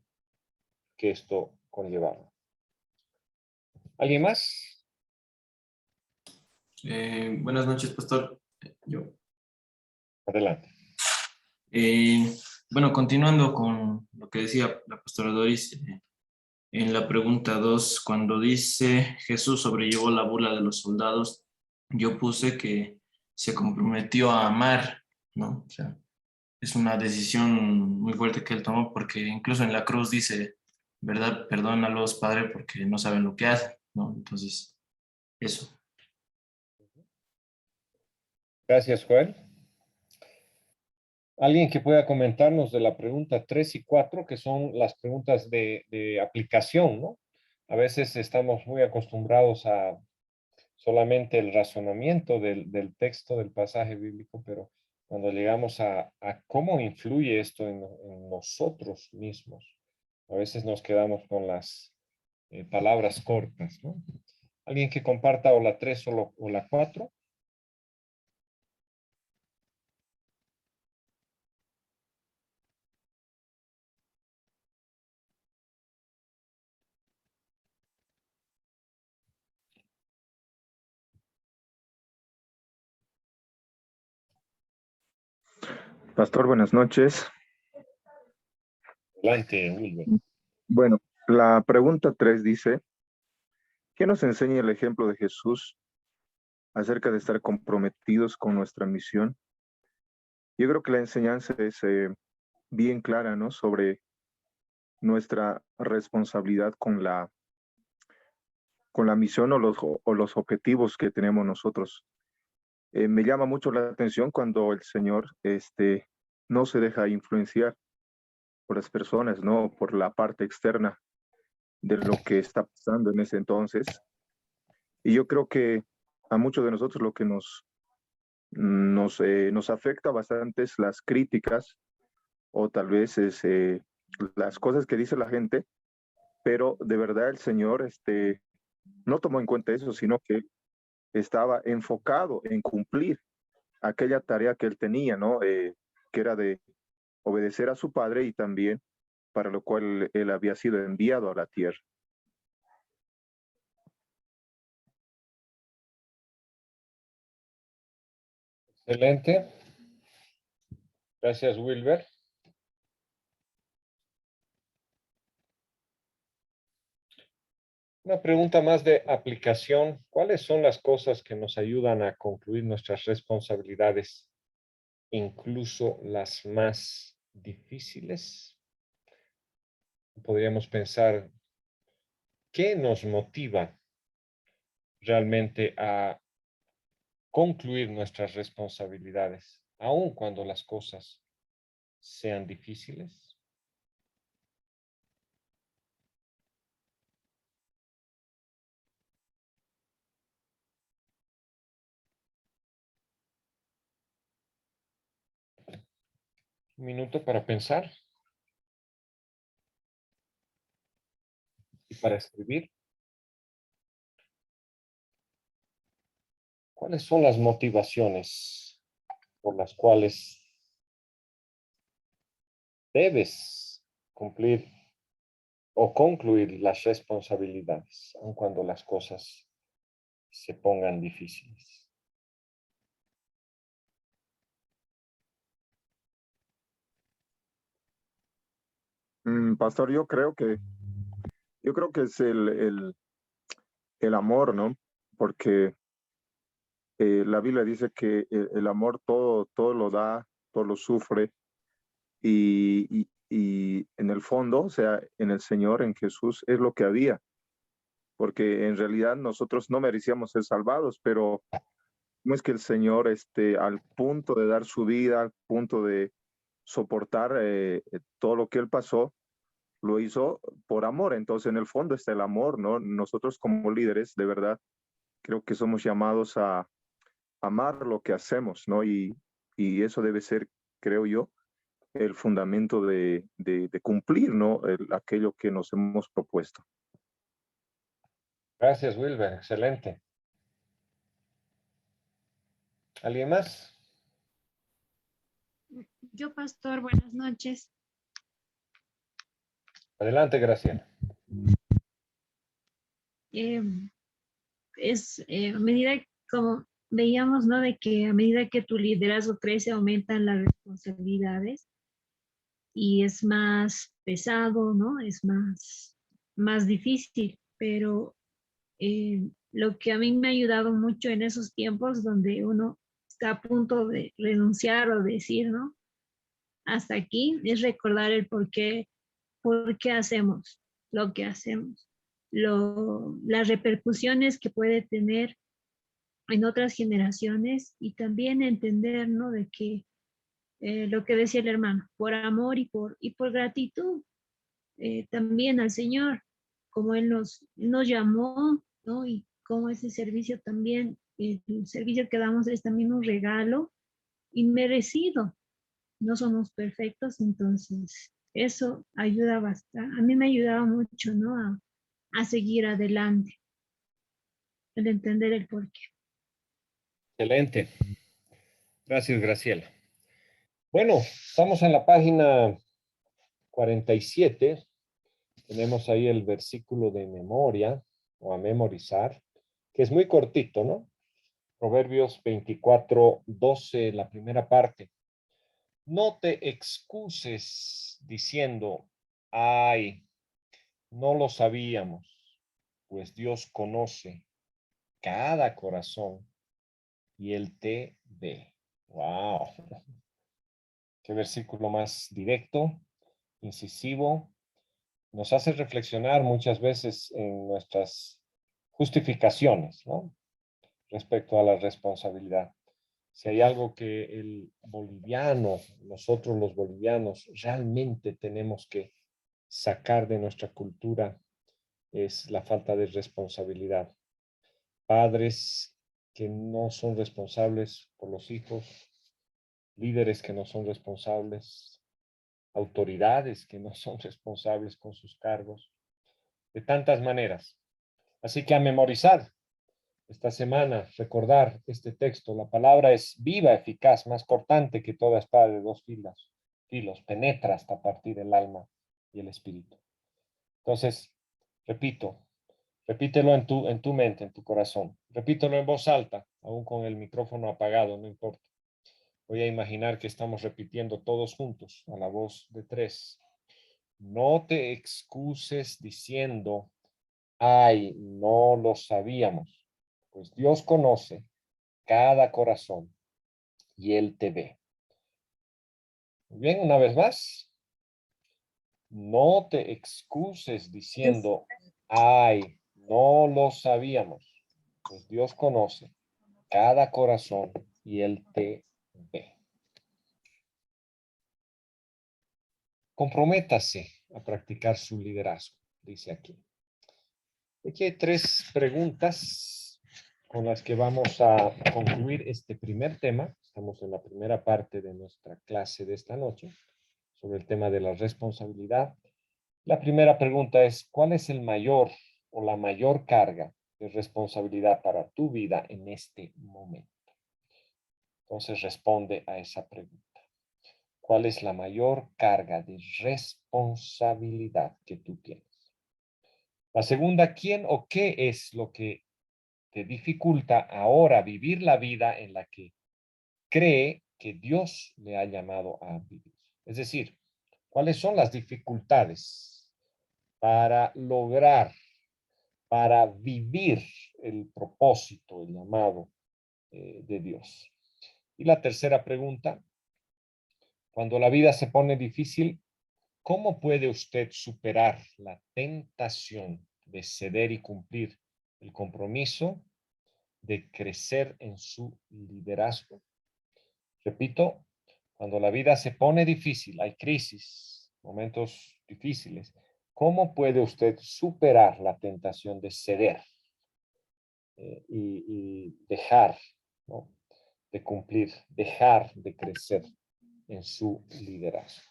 esto conllevaba. ¿Alguien más? Buenas noches, pastor. Yo. Adelante. Bueno, continuando con lo que decía la pastora Doris, en la pregunta 2, cuando dice Jesús sobrellevó la burla de los soldados, yo puse que se comprometió a amar, ¿no? O sea, es una decisión muy fuerte que él tomó porque incluso en la cruz dice, ¿verdad? Perdónalos, Padre, porque no saben lo que hacen, ¿no? Entonces, eso. Gracias, Joel. Alguien que pueda comentarnos de la pregunta 3 y 4, que son las preguntas de aplicación, ¿no? A veces estamos muy acostumbrados a solamente el razonamiento del texto, del pasaje bíblico, pero cuando llegamos a cómo influye esto en nosotros mismos, a veces nos quedamos con las palabras cortas, ¿no? ¿Alguien que comparta o la 3 o la 4? Pastor, buenas noches. Adelante, Wilber. Bueno, la pregunta 3 dice, ¿qué nos enseña el ejemplo de Jesús acerca de estar comprometidos con nuestra misión? Yo creo que la enseñanza es bien clara, ¿no? Sobre nuestra responsabilidad con la misión o los objetivos que tenemos nosotros. Me llama mucho la atención cuando el Señor no se deja influenciar por las personas, ¿no? Por la parte externa de lo que está pasando en ese entonces. Y yo creo que a muchos de nosotros lo que nos afecta bastante es las críticas o tal vez las cosas que dice la gente, pero de verdad el Señor no tomó en cuenta eso, sino que estaba enfocado en cumplir aquella tarea que él tenía, ¿no? Que era de obedecer a su padre y también para lo cual él había sido enviado a la tierra. Excelente. Gracias, Wilber. Una pregunta más de aplicación. ¿Cuáles son las cosas que nos ayudan a concluir nuestras responsabilidades, incluso las más difíciles? Podríamos pensar, ¿qué nos motiva realmente a concluir nuestras responsabilidades, aun cuando las cosas sean difíciles? Un minuto para pensar y para escribir. ¿Cuáles son las motivaciones por las cuales debes cumplir o concluir las responsabilidades, aun cuando las cosas se pongan difíciles? Pastor, yo creo que es el amor, ¿no? Porque la Biblia dice que el amor todo lo da, todo lo sufre, y en el fondo, o sea, en el Señor, en Jesús, es lo que había, porque en realidad nosotros no merecíamos ser salvados, pero no es que el Señor, al punto de dar su vida, al punto de soportar todo lo que Él pasó, lo hizo por amor. Entonces, en el fondo está el amor, ¿no? Nosotros como líderes, de verdad, creo que somos llamados a amar lo que hacemos, ¿no? Y eso debe ser, creo yo, el fundamento de cumplir, ¿no? Aquello que nos hemos propuesto. Gracias, Wilber. Excelente. ¿Alguien más? Yo, pastor, buenas noches. Adelante, Graciela. A medida, como veíamos, ¿no? De que a medida que tu liderazgo crece, aumentan las responsabilidades y es más pesado, ¿no? Es más difícil, pero lo que a mí me ha ayudado mucho en esos tiempos donde uno está a punto de renunciar o decir, ¿no? Hasta aquí, es recordar el por qué hacemos lo que hacemos, las repercusiones que puede tener en otras generaciones y también entender, ¿no? De que lo que decía el hermano, por amor y por gratitud también al Señor, como Él nos llamó, ¿no? Y como ese servicio también, el servicio que damos es también un regalo inmerecido. No somos perfectos, entonces eso ayuda bastante. A mí me ayudaba mucho, ¿no? A seguir adelante, el entender el porqué. Excelente. Gracias, Graciela. Bueno, estamos en la página 47. Tenemos ahí el versículo de memoria o a memorizar, que es muy cortito, ¿no? Proverbios 24:12, la primera parte. No te excuses diciendo, ay, no lo sabíamos, pues Dios conoce cada corazón y Él te ve. Wow. Qué versículo más directo, incisivo. Nos hace reflexionar muchas veces en nuestras justificaciones, ¿no? Respecto a la responsabilidad. Si hay algo que el boliviano, nosotros los bolivianos, realmente tenemos que sacar de nuestra cultura, es la falta de responsabilidad. Padres que no son responsables por los hijos, líderes que no son responsables, autoridades que no son responsables con sus cargos, de tantas maneras. Así que a memorizar esta semana, recordar este texto. La palabra es viva, eficaz, más cortante que toda espada de dos filos, penetra hasta partir el alma y el espíritu. Entonces, repítelo en tu mente, en tu corazón. Repítelo en voz alta, aún con el micrófono apagado, no importa. Voy a imaginar que estamos repitiendo todos juntos a la voz de 3. No te excuses diciendo, ay, no lo sabíamos, pues Dios conoce cada corazón y Él te ve. Muy bien, una vez más. No te excuses diciendo, ay, no lo sabíamos, pues Dios conoce cada corazón y Él te ve. Comprométase a practicar su liderazgo, dice aquí. Aquí hay 3 preguntas con las que vamos a concluir este primer tema. Estamos en la primera parte de nuestra clase de esta noche sobre el tema de la responsabilidad. La primera pregunta es, ¿cuál es el mayor o la mayor carga de responsabilidad para tu vida en este momento? Entonces responde a esa pregunta. ¿Cuál es la mayor carga de responsabilidad que tú tienes? La segunda, ¿quién o qué es lo que te dificulta ahora vivir la vida en la que cree que Dios le ha llamado a vivir? Es decir, ¿cuáles son las dificultades para lograr, para vivir el propósito, el llamado de Dios? Y la tercera pregunta, cuando la vida se pone difícil, ¿cómo puede usted superar la tentación de ceder y cumplir el compromiso de crecer en su liderazgo? Repito, cuando la vida se pone difícil, hay crisis, momentos difíciles, ¿cómo puede usted superar la tentación de ceder y dejar, ¿no?, de cumplir, dejar de crecer en su liderazgo?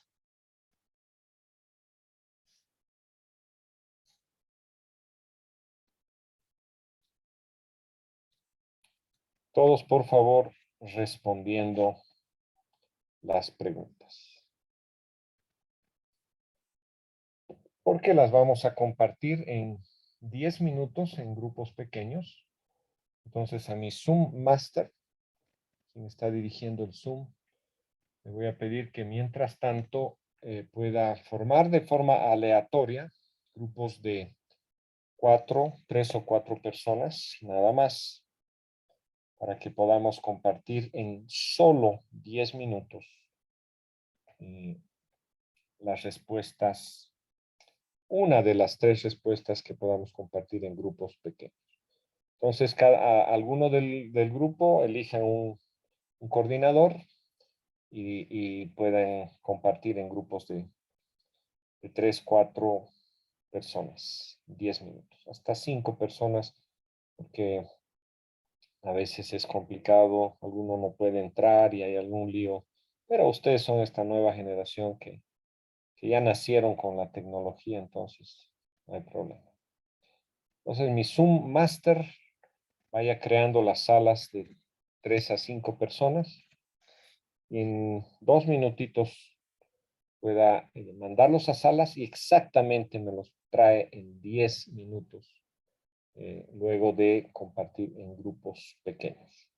Todos, por favor, respondiendo las preguntas. Porque las vamos a compartir en 10 minutos en grupos pequeños. Entonces, a mi Zoom Master, quien está dirigiendo el Zoom, le voy a pedir que mientras tanto pueda formar de forma aleatoria grupos de 3 o 4 personas, nada más, para que podamos compartir en solo 10 minutos las respuestas, una de las 3 respuestas que podamos compartir en grupos pequeños. Entonces, alguno del grupo elija un coordinador y pueden compartir en grupos de 3, 4 personas, 10 minutos, hasta 5 personas, porque a veces es complicado, alguno no puede entrar y hay algún lío, pero ustedes son esta nueva generación que ya nacieron con la tecnología, entonces no hay problema. Entonces mi Zoom Master vaya creando las salas de 3 a 5 personas y en 2 minutitos pueda mandarlos a salas y exactamente me los trae en 10 minutos luego de compartir en grupos pequeños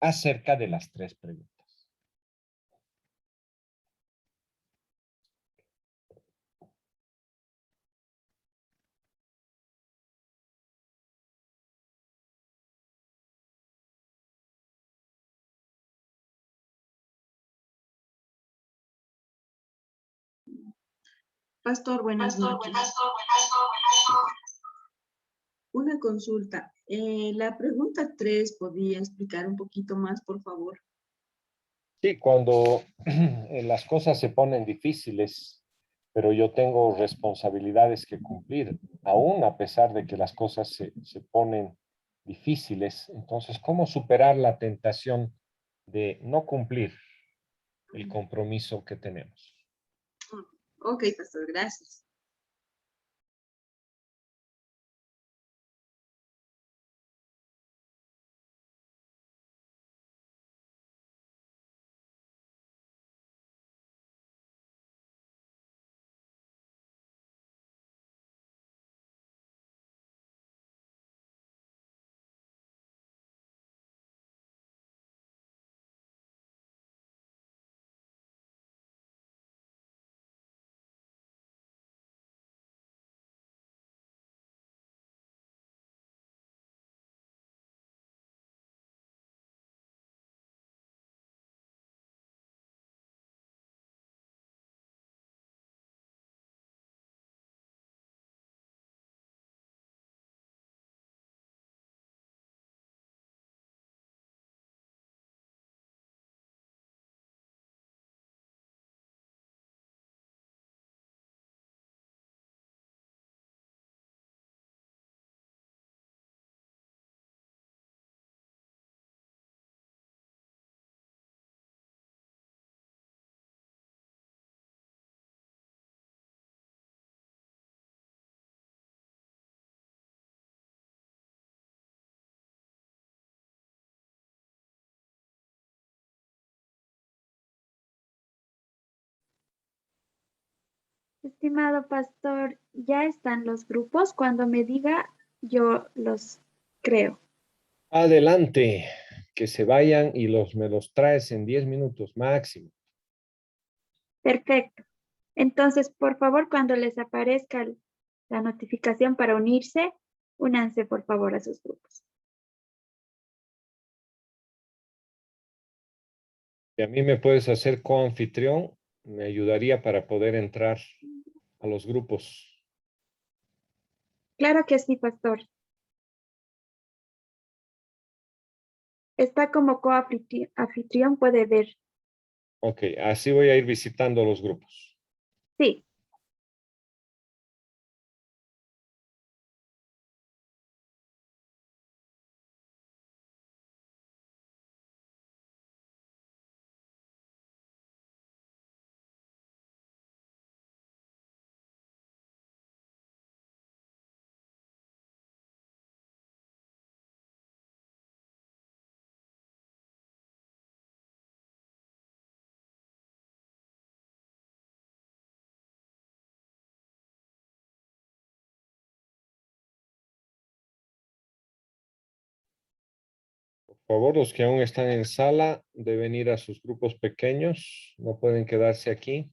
acerca de las 3 preguntas. Pastor, buenas noches. Una consulta. La pregunta 3, ¿podría explicar un poquito más, por favor? Sí, cuando las cosas se ponen difíciles, pero yo tengo responsabilidades que cumplir, aún a pesar de que las cosas se ponen difíciles. Entonces, ¿cómo superar la tentación de no cumplir el compromiso que tenemos? Ok, pastor, gracias. Estimado pastor, ya están los grupos. Cuando me diga, yo los creo. Adelante, que se vayan y me los traes en 10 minutos máximo. Perfecto. Entonces, por favor, cuando les aparezca la notificación para unirse, únanse por favor a sus grupos. Si a mí me puedes hacer coanfitrión, me ayudaría para poder entrar a los grupos. Claro que sí, pastor. Está como coanfitrión, puede ver. Ok, así voy a ir visitando los grupos. Sí. Por favor, los que aún están en sala deben ir a sus grupos pequeños, no pueden quedarse aquí.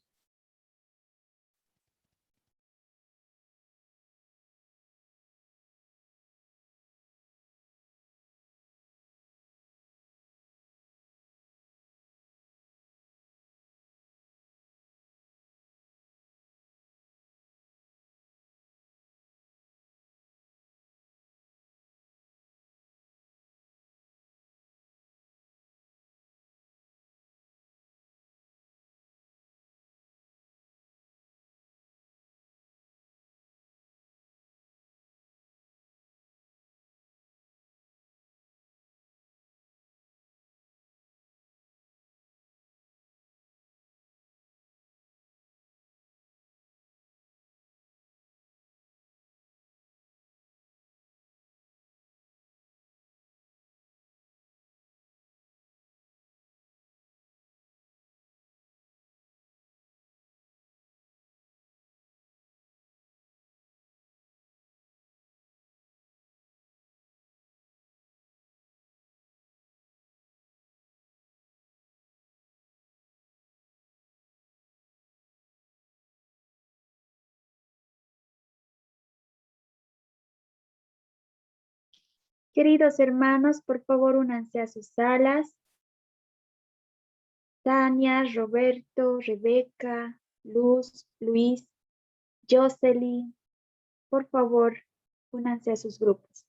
Queridos hermanos, por favor, únanse a sus salas. Tania, Roberto, Rebeca, Luz, Luis, Jocelyn, por favor, únanse a sus grupos.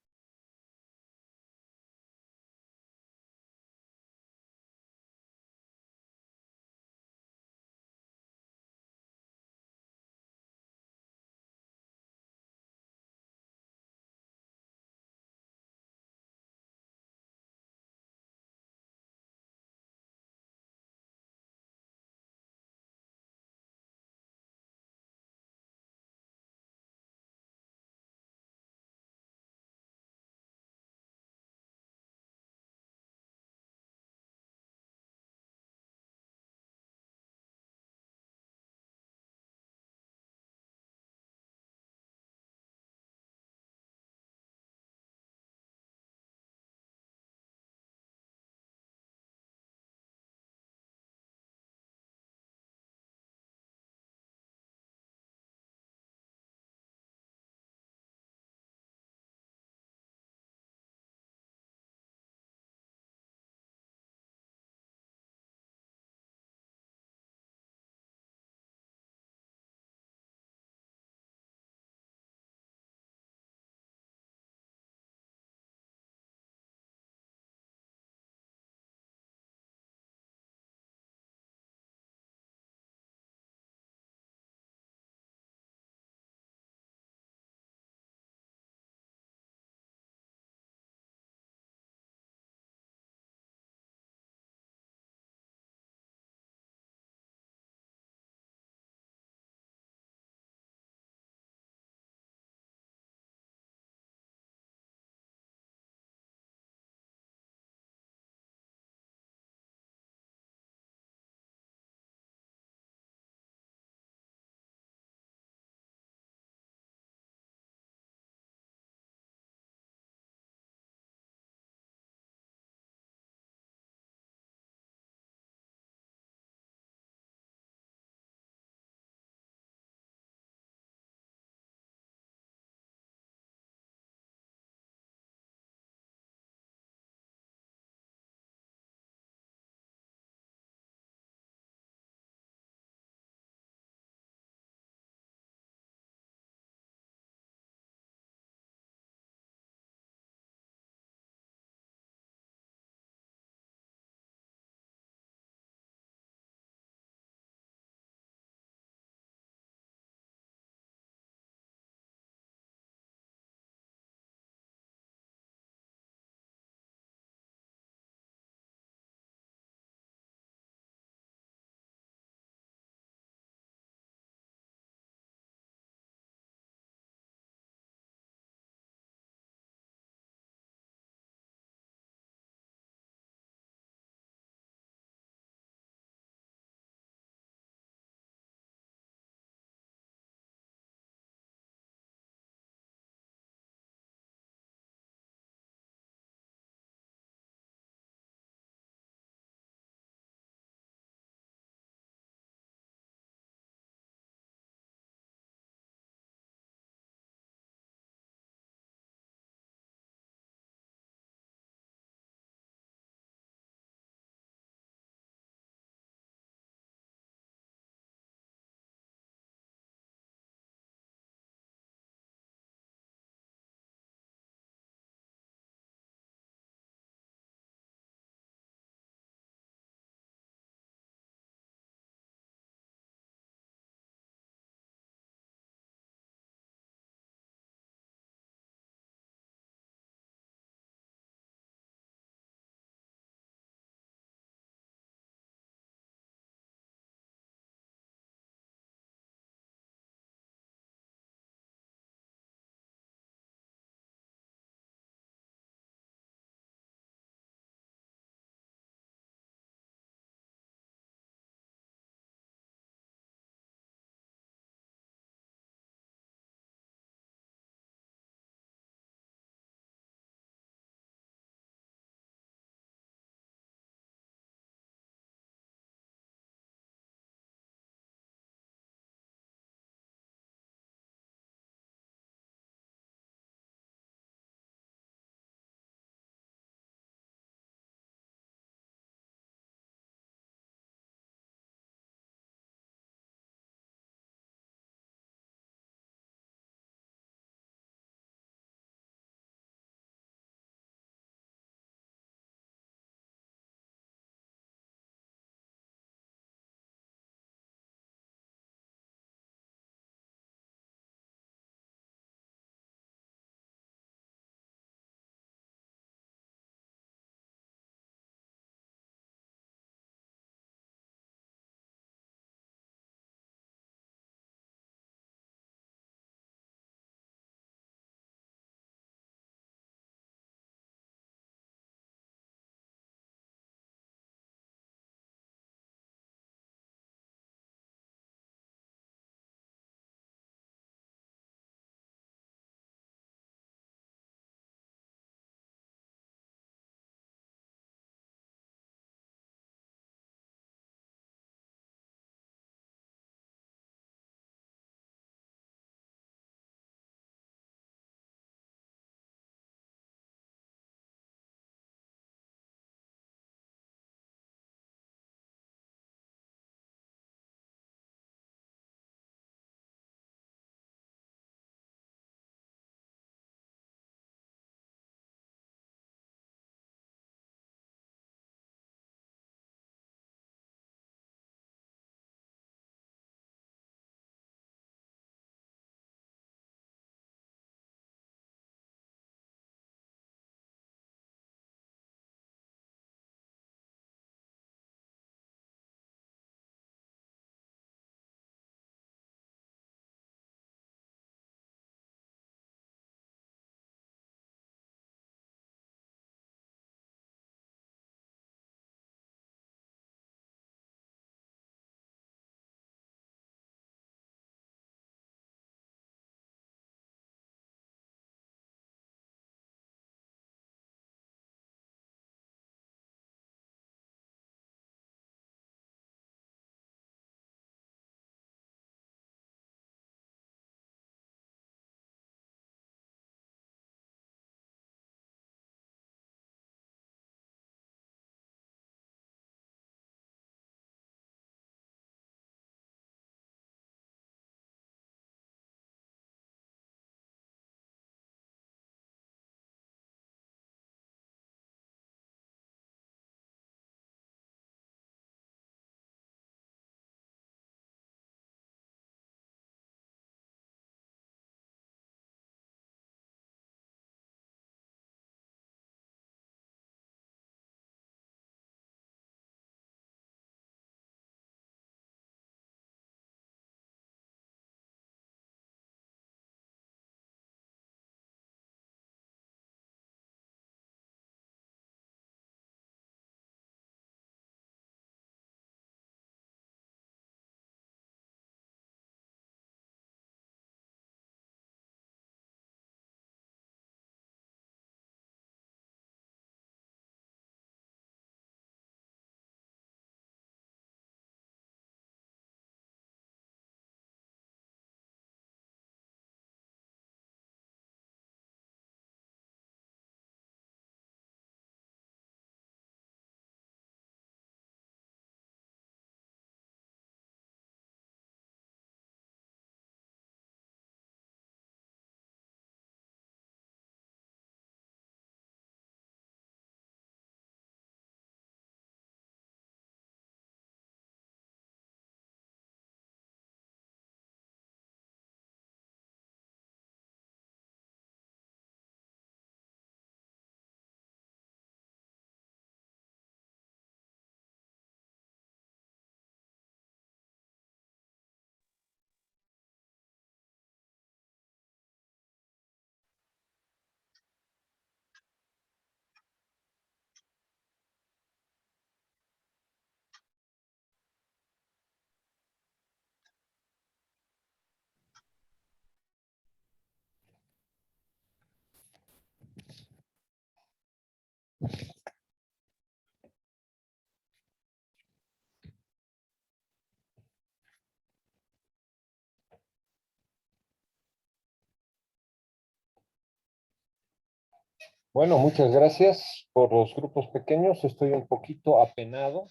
Bueno, muchas gracias por los grupos pequeños. Estoy un poquito apenado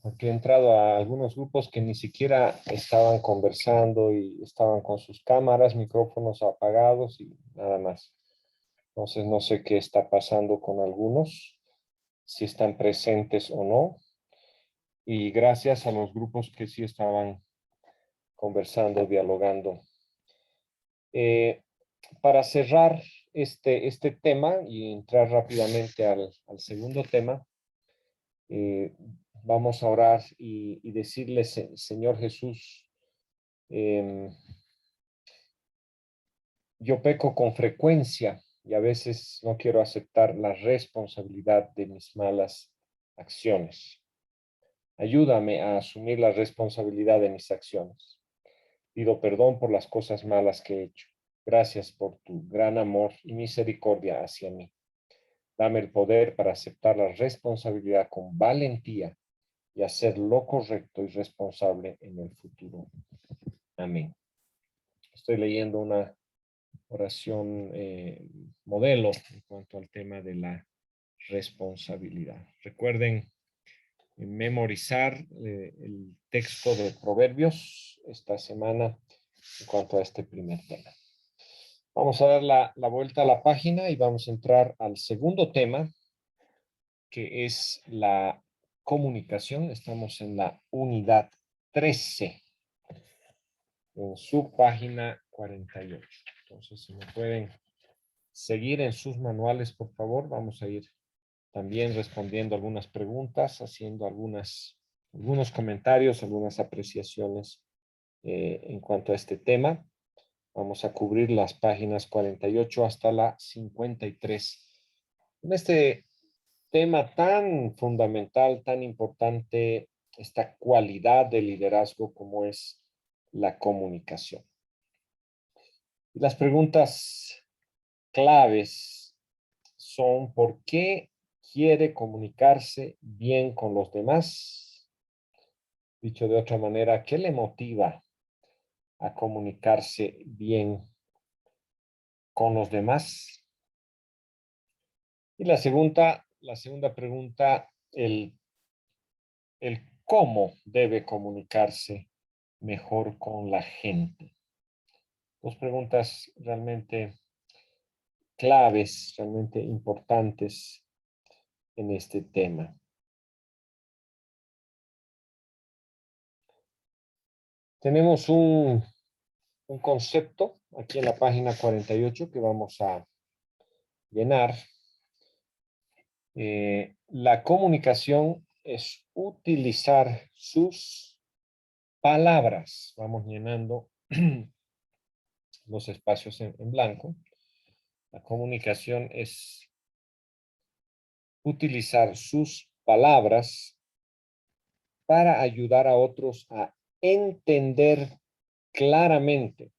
porque he entrado a algunos grupos que ni siquiera estaban conversando y estaban con sus cámaras, micrófonos apagados y nada más. Entonces no sé qué está pasando con algunos, si están presentes o no. Y gracias a los grupos que sí estaban conversando, dialogando. Para cerrar este tema y entrar rápidamente al segundo tema, vamos a orar y decirle, Señor Jesús, yo peco con frecuencia y a veces no quiero aceptar la responsabilidad de mis malas acciones. Ayúdame a asumir la responsabilidad de mis acciones. Pido perdón por las cosas malas que he hecho. Gracias por tu gran amor y misericordia hacia mí. Dame el poder para aceptar la responsabilidad con valentía y hacer lo correcto y responsable en el futuro. Amén. Estoy leyendo una oración modelo en cuanto al tema de la responsabilidad. Recuerden memorizar el texto de Proverbios esta semana en cuanto a este primer tema. Vamos a dar la vuelta a la página y vamos a entrar al segundo tema, que es la comunicación. Estamos en la unidad 13, en su página 48. Entonces, si me pueden seguir en sus manuales, por favor, vamos a ir también respondiendo algunas preguntas, haciendo algunos comentarios, algunas apreciaciones en cuanto a este tema. Vamos a cubrir las páginas 48 hasta la 53. En este tema tan fundamental, tan importante, esta cualidad de liderazgo como es la comunicación. Y las preguntas claves son: ¿por qué quiere comunicarse bien con los demás? Dicho de otra manera, ¿qué le motiva a comunicarse bien con los demás? Y la segunda pregunta, el cómo debe comunicarse mejor con la gente. Dos preguntas realmente claves, realmente importantes en este tema. Tenemos un concepto aquí en la página 48 que vamos a llenar. La comunicación es utilizar sus palabras. Vamos llenando los espacios en blanco. La comunicación es utilizar sus palabras para ayudar a otros a entender claramente.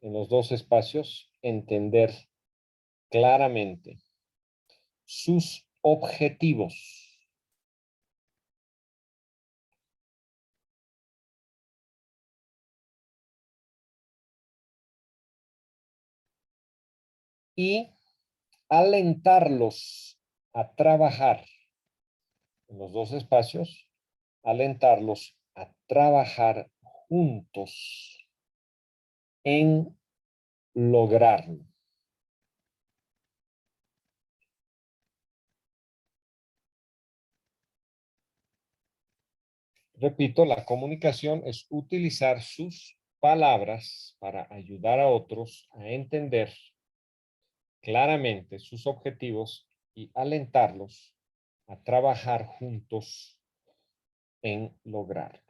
En los dos espacios, entender claramente sus objetivos. Y alentarlos a trabajar en los dos espacios, alentarlos a trabajar juntos en lograrlo. Repito, la comunicación es utilizar sus palabras para ayudar a otros a entender claramente sus objetivos y alentarlos a trabajar juntos en lograrlo.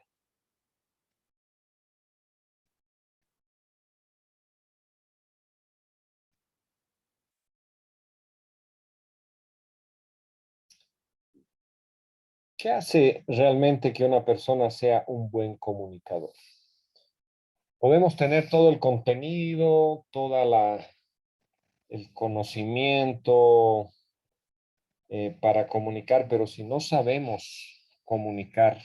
¿Qué hace realmente que una persona sea un buen comunicador? Podemos tener todo el contenido, toda la el conocimiento para comunicar, pero si no sabemos comunicar,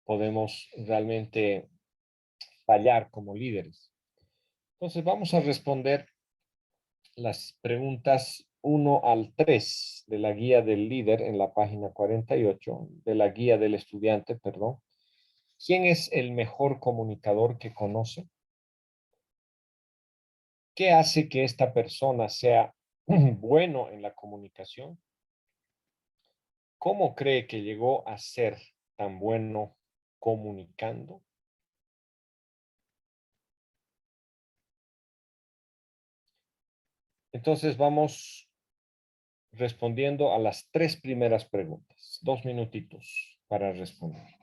podemos realmente fallar como líderes. Entonces vamos a responder las preguntas 1 al 3 de la guía del líder en la página 48, de la guía del estudiante, perdón. ¿Quién es el mejor comunicador que conoce? ¿Qué hace que esta persona sea bueno en la comunicación? ¿Cómo cree que llegó a ser tan bueno comunicando? Entonces vamos respondiendo a las 3 primeras preguntas. 2 minutitos para responder.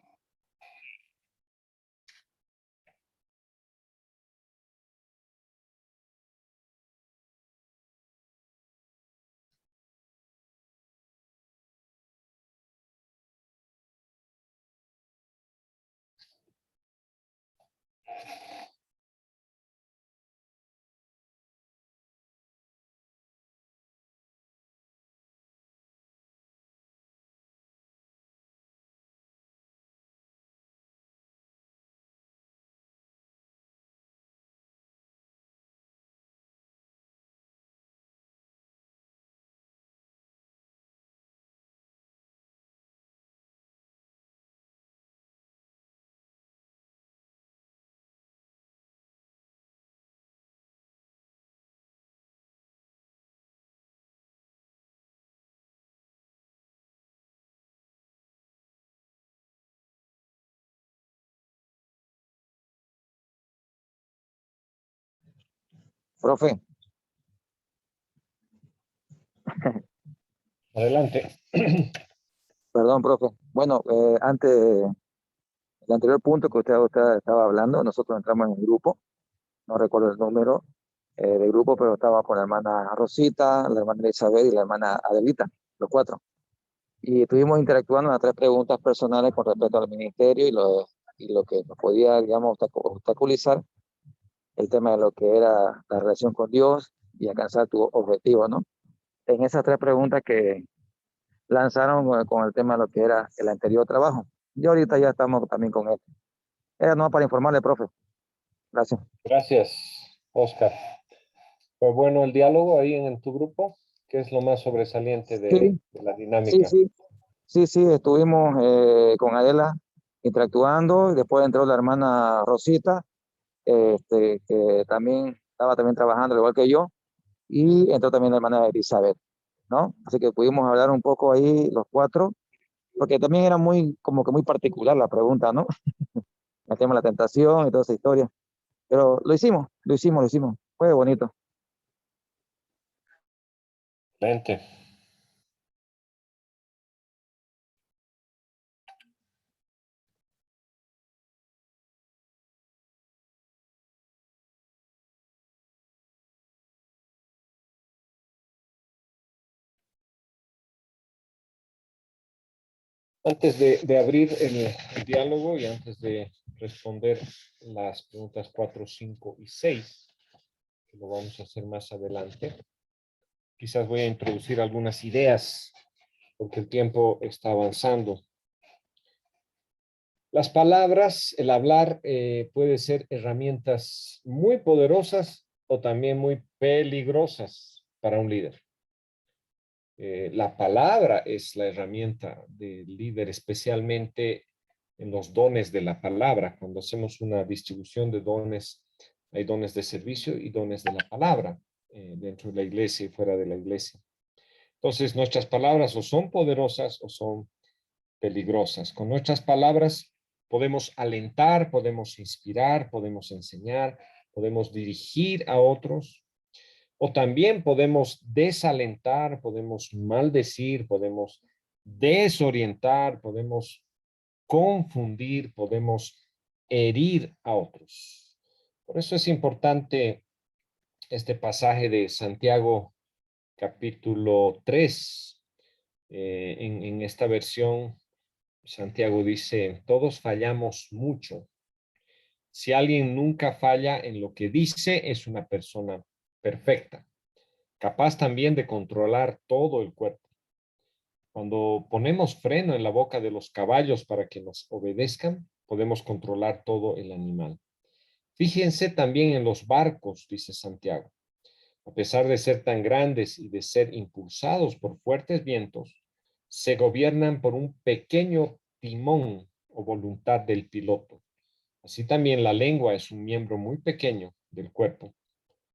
Profe, Adelante. perdón, profe. Bueno, antes, el anterior punto que usted estaba hablando, nosotros entramos en un grupo, no recuerdo el número del grupo, pero estaba con la hermana Rosita, la hermana Isabel y la hermana Adelita, los 4. Y estuvimos interactuando en las 3 preguntas personales con respecto al ministerio y lo que nos podía, digamos, obstaculizar el tema de lo que era la relación con Dios y alcanzar tu objetivo, ¿no? En esas 3 preguntas que lanzaron con el tema de lo que era el anterior trabajo. Y ahorita ya estamos también con él. Era no para informarle, profe. Gracias. Gracias, Oscar. ¿Fue bueno el diálogo ahí en tu grupo? ¿Qué es lo más sobresaliente Sí, de la sí, dinámica? sí, estuvimos con Adela interactuando, y después entró la hermana Rosita, que también estaba también trabajando al igual que yo, y entró también la hermana Elizabeth, ¿no? Así que pudimos hablar un poco ahí los 4, porque también era muy, como que muy particular la pregunta, ¿no? El tema de la tentación y toda esa historia. Pero lo hicimos. Fue bonito. Excelente. Antes de abrir el diálogo y antes de responder las preguntas 4, 5 y 6, que lo vamos a hacer más adelante, quizás voy a introducir algunas ideas porque el tiempo está avanzando. Las palabras, el hablar puede ser herramientas muy poderosas o también muy peligrosas para un líder. La palabra es la herramienta del líder, especialmente en los dones de la palabra. Cuando hacemos una distribución de dones, hay dones de servicio y dones de la palabra dentro de la iglesia y fuera de la iglesia. Entonces, nuestras palabras o son poderosas o son peligrosas. Con nuestras palabras podemos alentar, podemos inspirar, podemos enseñar, podemos dirigir a otros, o también podemos desalentar, podemos maldecir, podemos desorientar, podemos confundir, podemos herir a otros. Por eso es importante este pasaje de Santiago capítulo 3. En esta versión, Santiago dice, todos fallamos mucho. Si alguien nunca falla en lo que dice, es una persona perfecta, capaz también de controlar todo el cuerpo. Cuando ponemos freno en la boca de los caballos para que nos obedezcan, podemos controlar todo el animal. Fíjense también en los barcos, dice Santiago. A pesar de ser tan grandes y de ser impulsados por fuertes vientos, se gobiernan por un pequeño timón o voluntad del piloto. Así también la lengua es un miembro muy pequeño del cuerpo,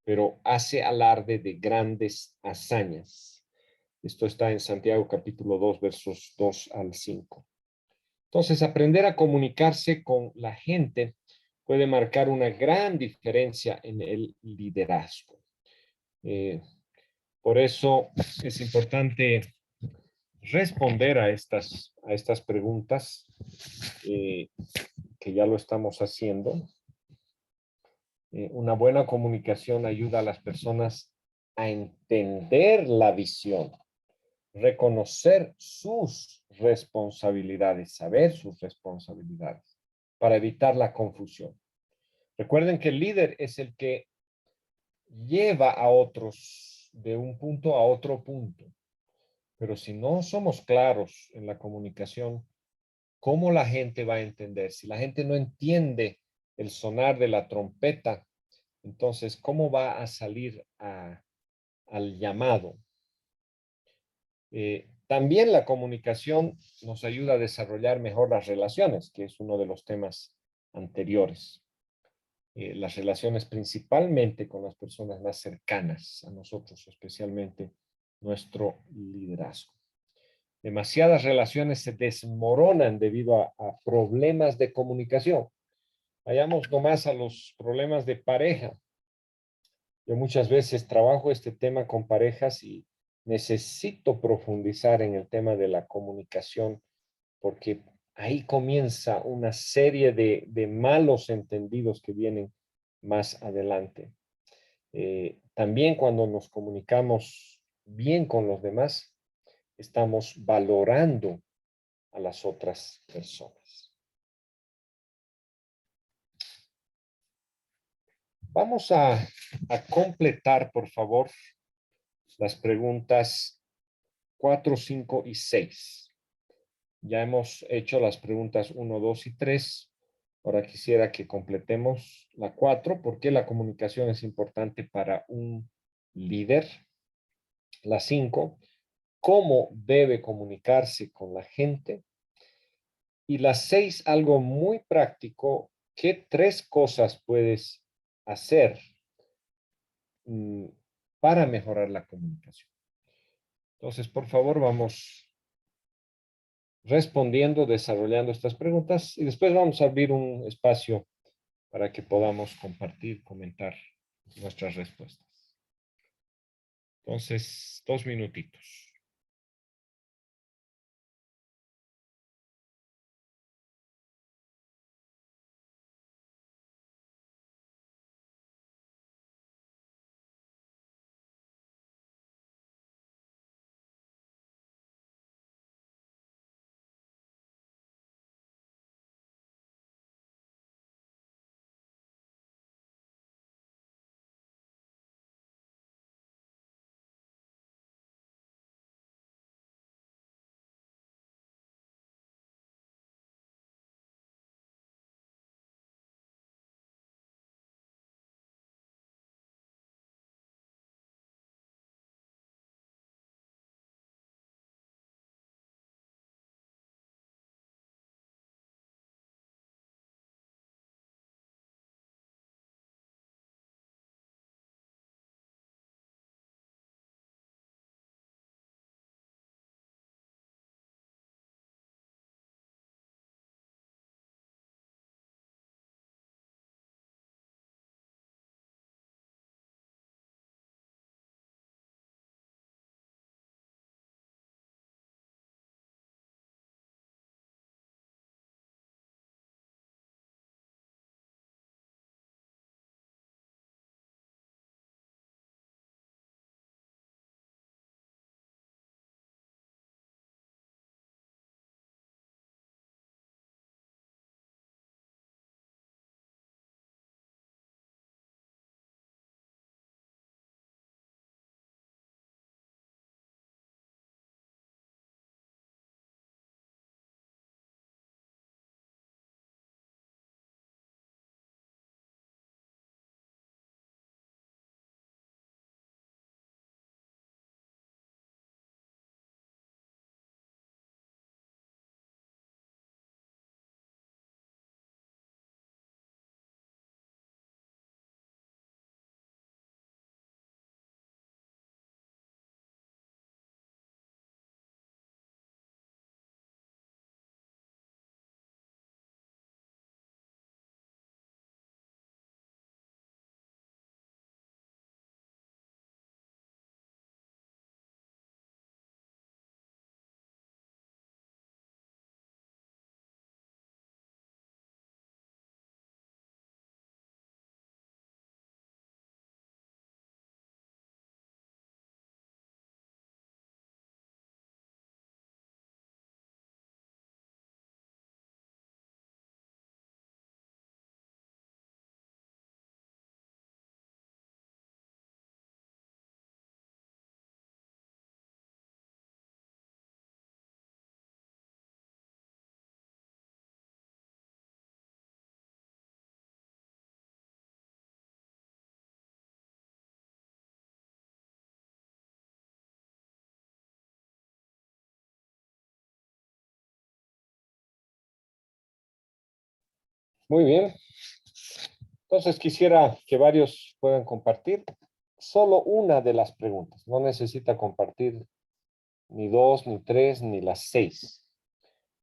pero hace alarde de grandes hazañas. Esto está en Santiago capítulo 2, versos 2 al 5. Entonces, aprender a comunicarse con la gente puede marcar una gran diferencia en el liderazgo. Por eso es importante responder a estas preguntas, que ya lo estamos haciendo. Una buena comunicación ayuda a las personas a entender la visión, reconocer sus responsabilidades, saber sus responsabilidades, para evitar la confusión. Recuerden que el líder es el que lleva a otros de un punto a otro punto. Pero si no somos claros en la comunicación, ¿cómo la gente va a entender? Si la gente no entiende el sonar de la trompeta, entonces, ¿cómo va a salir al llamado? También la comunicación nos ayuda a desarrollar mejor las relaciones, que es uno de los temas anteriores. Las relaciones principalmente con las personas más cercanas a nosotros, especialmente nuestro liderazgo. Demasiadas relaciones se desmoronan debido a problemas de comunicación. Vayamos nomás a los problemas de pareja. Yo muchas veces trabajo este tema con parejas y necesito profundizar en el tema de la comunicación, porque ahí comienza una serie de malos entendidos que vienen más adelante. También cuando nos comunicamos bien con los demás, estamos valorando a las otras personas. Vamos a completar, por favor, las preguntas 4, 5 y 6. Ya hemos hecho las preguntas 1, 2 y 3. Ahora quisiera que completemos la 4, porque la comunicación es importante para un líder. La 5, cómo debe comunicarse con la gente. Y la 6, algo muy práctico, ¿qué 3 cosas puedes hacer para mejorar la comunicación? Entonces, por favor, vamos respondiendo, desarrollando estas preguntas y después vamos a abrir un espacio para que podamos compartir, comentar nuestras respuestas. Entonces, 2 minutitos. Muy bien. Entonces quisiera que varios puedan compartir solo una de las preguntas. No necesita compartir ni dos, ni tres, ni las 6.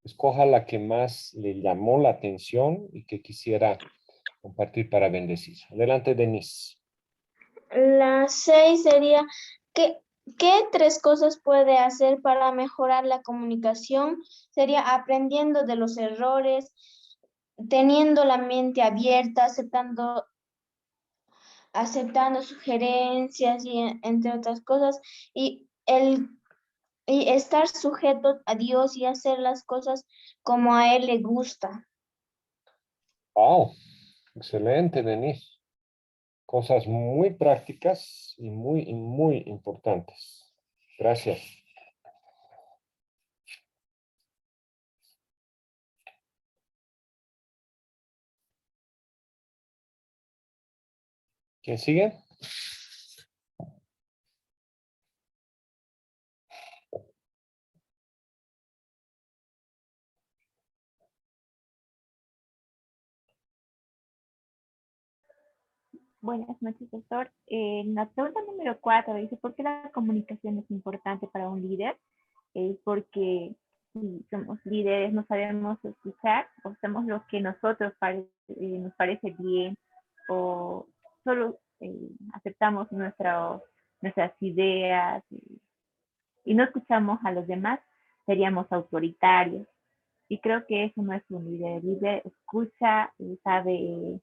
Escoja la que más le llamó la atención y que quisiera compartir para bendecir. Adelante, Denise. La 6 sería, ¿qué 3 cosas puede hacer para mejorar la comunicación? Sería aprendiendo de los errores, teniendo la mente abierta, aceptando sugerencias y entre otras cosas, y estar sujeto a Dios y hacer las cosas como a Él le gusta. Wow, excelente, Denise. Cosas muy prácticas y muy importantes. Gracias. ¿Quién sigue? Buenas noches, doctor. La pregunta número 4 dice, ¿por qué la comunicación es importante para un líder? Porque si somos líderes no sabemos escuchar o hacemos lo que nosotros nos parece bien o solo aceptamos nuestras ideas y no escuchamos a los demás, seríamos autoritarios. Y creo que eso no es un líder. El líder escucha y sabe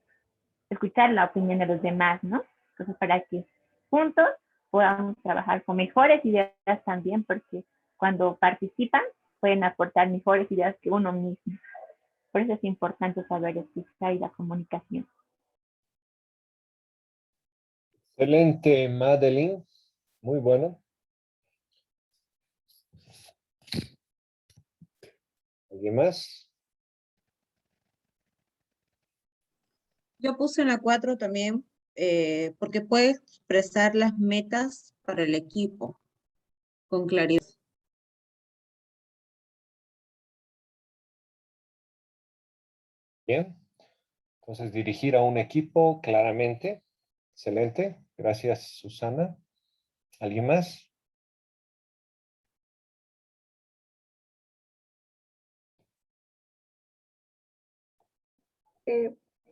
escuchar la opinión de los demás, ¿no? Entonces, para que juntos podamos trabajar con mejores ideas también, porque cuando participan pueden aportar mejores ideas que uno mismo. Por eso es importante saber escuchar y la comunicación. Excelente, Madeline. Muy bueno. ¿Alguien más? Yo puse en la 4 también, porque puede expresar las metas para el equipo con claridad. Bien. Entonces, dirigir a un equipo claramente. Excelente. Gracias, Susana. ¿Alguien más?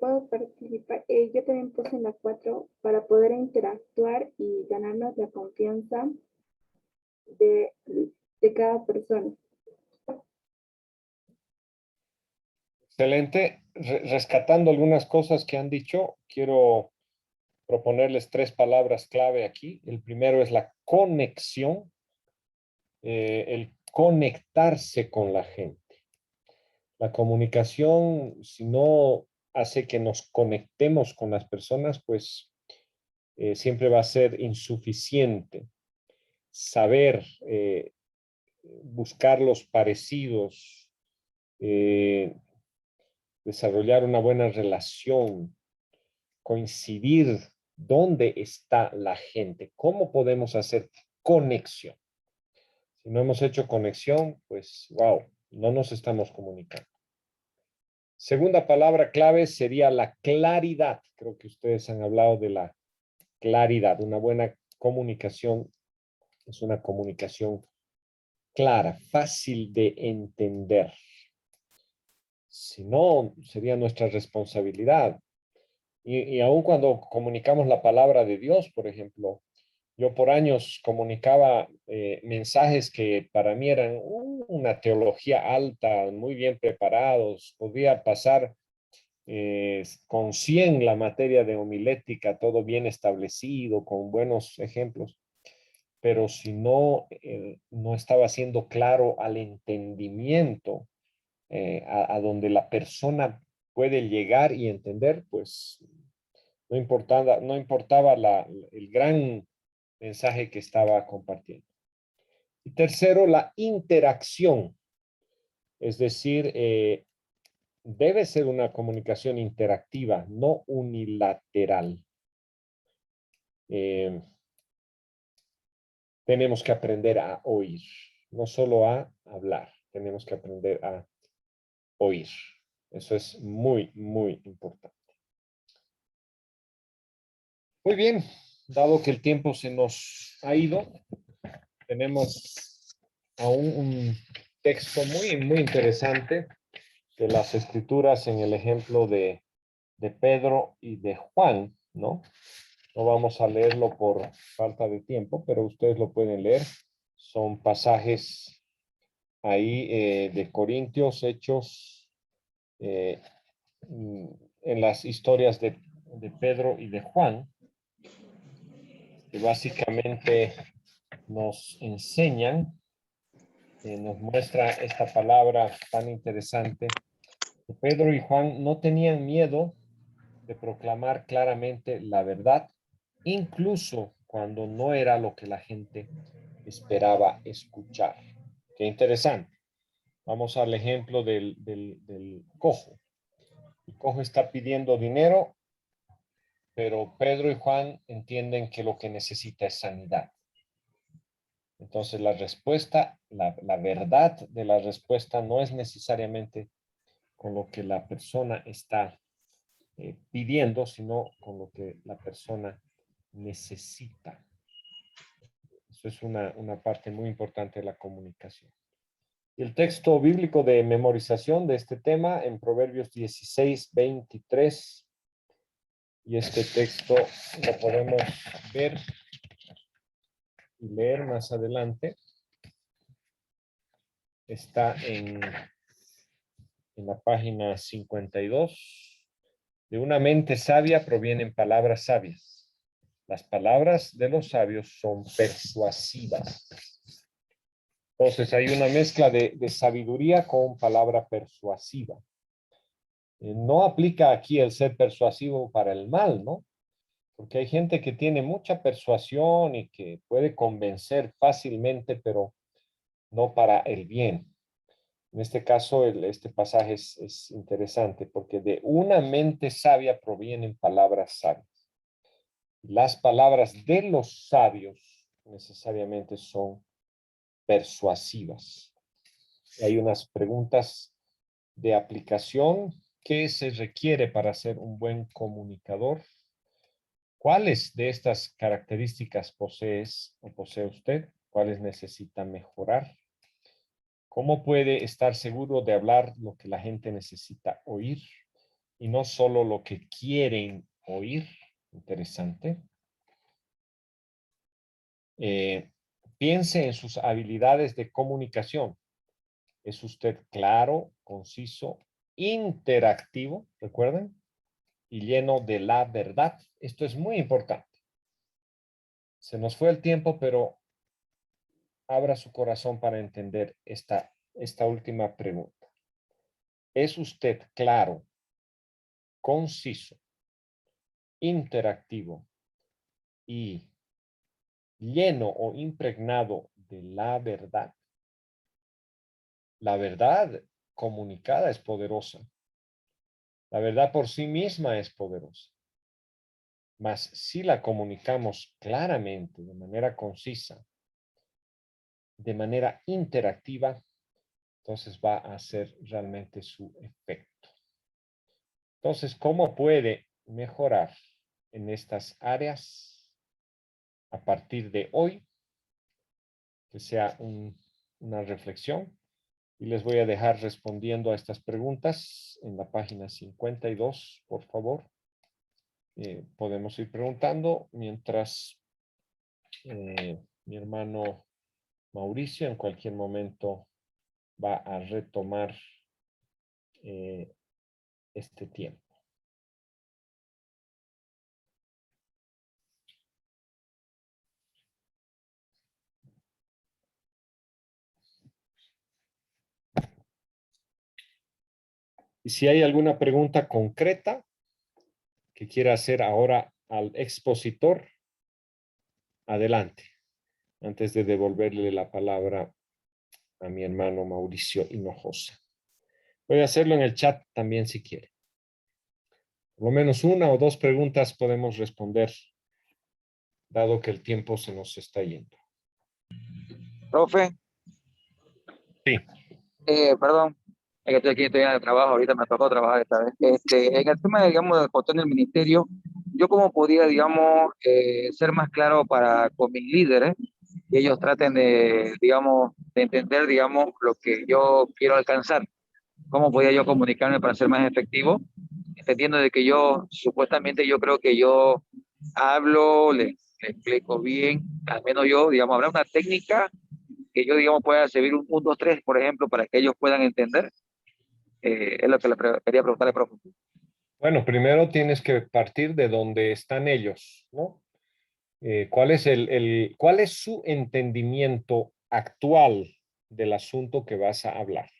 Puedo participar. Yo también puse en la 4 para poder interactuar y ganarnos la confianza de cada persona. Excelente. Rescatando algunas cosas que han dicho, quiero proponerles 3 palabras clave aquí. El primero es la conexión, el conectarse con la gente. La comunicación, si no hace que nos conectemos con las personas, pues siempre va a ser insuficiente. Saber buscar los parecidos, desarrollar una buena relación, coincidir dónde está la gente, cómo podemos hacer conexión. Si no hemos hecho conexión, pues, wow, no nos estamos comunicando. Segunda palabra clave sería la claridad. Creo que ustedes han hablado de la claridad. Una buena comunicación es una comunicación clara, fácil de entender. Si no, sería nuestra responsabilidad. Y aun cuando comunicamos la palabra de Dios, por ejemplo, yo por años comunicaba mensajes que para mí eran una teología alta, muy bien preparados. Podía pasar con 100 la materia de homilética, todo bien establecido, con buenos ejemplos. Pero si no, no estaba siendo claro al entendimiento, a donde la persona puede llegar y entender, pues no importaba el gran mensaje que estaba compartiendo. Y tercero, la interacción, es decir, debe ser una comunicación interactiva, no unilateral. Tenemos que aprender a oír, no solo a hablar, tenemos que aprender a oír. Eso es muy, muy importante. Muy bien, dado que el tiempo se nos ha ido, tenemos aún un texto muy, muy interesante de las escrituras en el ejemplo de Pedro y de Juan, ¿no? No vamos a leerlo por falta de tiempo, pero ustedes lo pueden leer. Son pasajes ahí de Corintios, Hechos, en las historias de Pedro y de Juan, que básicamente nos enseñan, nos muestra esta palabra tan interesante. Pedro y Juan no tenían miedo de proclamar claramente la verdad, incluso cuando no era lo que la gente esperaba escuchar. Qué interesante. Vamos al ejemplo del cojo. El cojo está pidiendo dinero, pero Pedro y Juan entienden que lo que necesita es sanidad. Entonces la respuesta, la verdad de la respuesta no es necesariamente con lo que la persona está pidiendo, sino con lo que la persona necesita. Eso es una parte muy importante de la comunicación. Y el texto bíblico de memorización de este tema en Proverbios 16:23. Y este texto lo podemos ver y leer más adelante. Está en la página 52. De una mente sabia provienen palabras sabias. Las palabras de los sabios son persuasivas. Entonces hay una mezcla de sabiduría con palabra persuasiva. No aplica aquí el ser persuasivo para el mal, ¿no? Porque hay gente que tiene mucha persuasión y que puede convencer fácilmente, pero no para el bien. En este caso, este pasaje es interesante porque de una mente sabia provienen palabras sabias. Las palabras de los sabios necesariamente son persuasivas. Hay unas preguntas de aplicación. ¿Qué se requiere para ser un buen comunicador? ¿Cuáles de estas características posee usted? ¿Cuáles necesita mejorar? ¿Cómo puede estar seguro de hablar lo que la gente necesita oír y no solo lo que quieren oír? Interesante. Piense en sus habilidades de comunicación. ¿Es usted claro, conciso, interactivo? ¿Recuerden? Y lleno de la verdad. Esto es muy importante. Se nos fue el tiempo, pero abra su corazón para entender esta última pregunta. ¿Es usted claro, conciso, interactivo y lleno o impregnado de la verdad? La verdad comunicada es poderosa. La verdad por sí misma es poderosa. Mas si la comunicamos claramente, de manera concisa, de manera interactiva, entonces va a hacer realmente su efecto. Entonces, ¿cómo puede mejorar en estas áreas a partir de hoy? Que sea una reflexión. Y les voy a dejar respondiendo a estas preguntas en la página 52, por favor. Podemos ir preguntando mientras mi hermano Mauricio en cualquier momento va a retomar este tiempo. Y si hay alguna pregunta concreta que quiera hacer ahora al expositor, adelante, antes de devolverle la palabra a mi hermano Mauricio Hinojosa. Voy a hacerlo en el chat también si quiere. Por lo menos una o dos preguntas podemos responder, dado que el tiempo se nos está yendo. Profe. Sí. Perdón. Es que estoy aquí, estoy en el trabajo, ahorita me tocó trabajar esta vez. En el tema, digamos, de cuestión del ministerio, yo cómo podía, digamos, ser más claro con mis líderes, y ellos traten de, digamos, de entender, digamos, lo que yo quiero alcanzar. ¿Cómo podía yo comunicarme para ser más efectivo? Entendiendo de que yo, supuestamente, yo creo que yo hablo, le explico bien, al menos yo, digamos, habrá una técnica que yo, digamos, pueda servir un 1, 2, 3, por ejemplo, para que ellos puedan entender. Es lo que quería preguntarle, profe. Bueno, primero tienes que partir de donde están ellos, ¿no? ¿Cuál es cuál es su entendimiento actual del asunto que vas a hablar?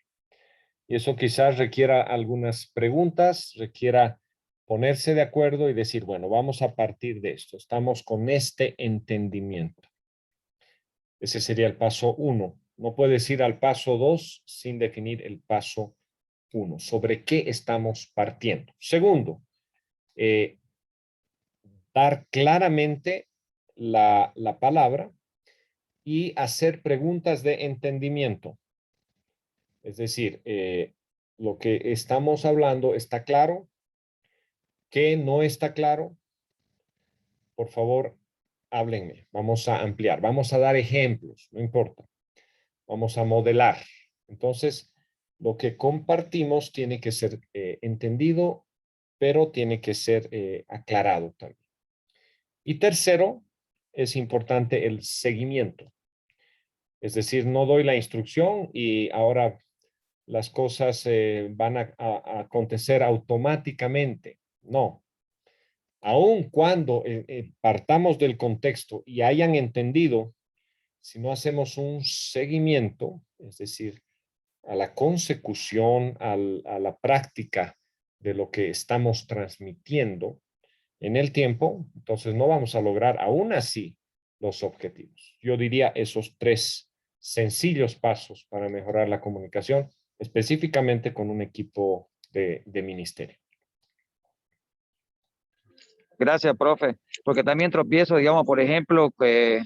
Y eso quizás requiera algunas preguntas, requiera ponerse de acuerdo y decir, bueno, vamos a partir de esto. Estamos con este entendimiento. Ese sería el paso 1. No puedes ir al paso 2 sin definir el paso 1. ¿Sobre qué estamos partiendo? Segundo, dar claramente la palabra y hacer preguntas de entendimiento. Es decir, lo que estamos hablando está claro, ¿qué no está claro? Por favor, háblenme. Vamos a ampliar, vamos a dar ejemplos, no importa. Vamos a modelar. Entonces, lo que compartimos tiene que ser entendido, pero tiene que ser aclarado también. Y tercero, es importante el seguimiento. Es decir, no doy la instrucción y ahora las cosas van a acontecer automáticamente. No. Aun cuando partamos del contexto y hayan entendido, si no hacemos un seguimiento, es decir, a la consecución, a la práctica de lo que estamos transmitiendo en el tiempo, entonces no vamos a lograr aún así los objetivos. Yo diría esos 3 sencillos pasos para mejorar la comunicación, específicamente con un equipo de ministerio. Gracias, profe. Porque también tropiezo, digamos, por ejemplo, que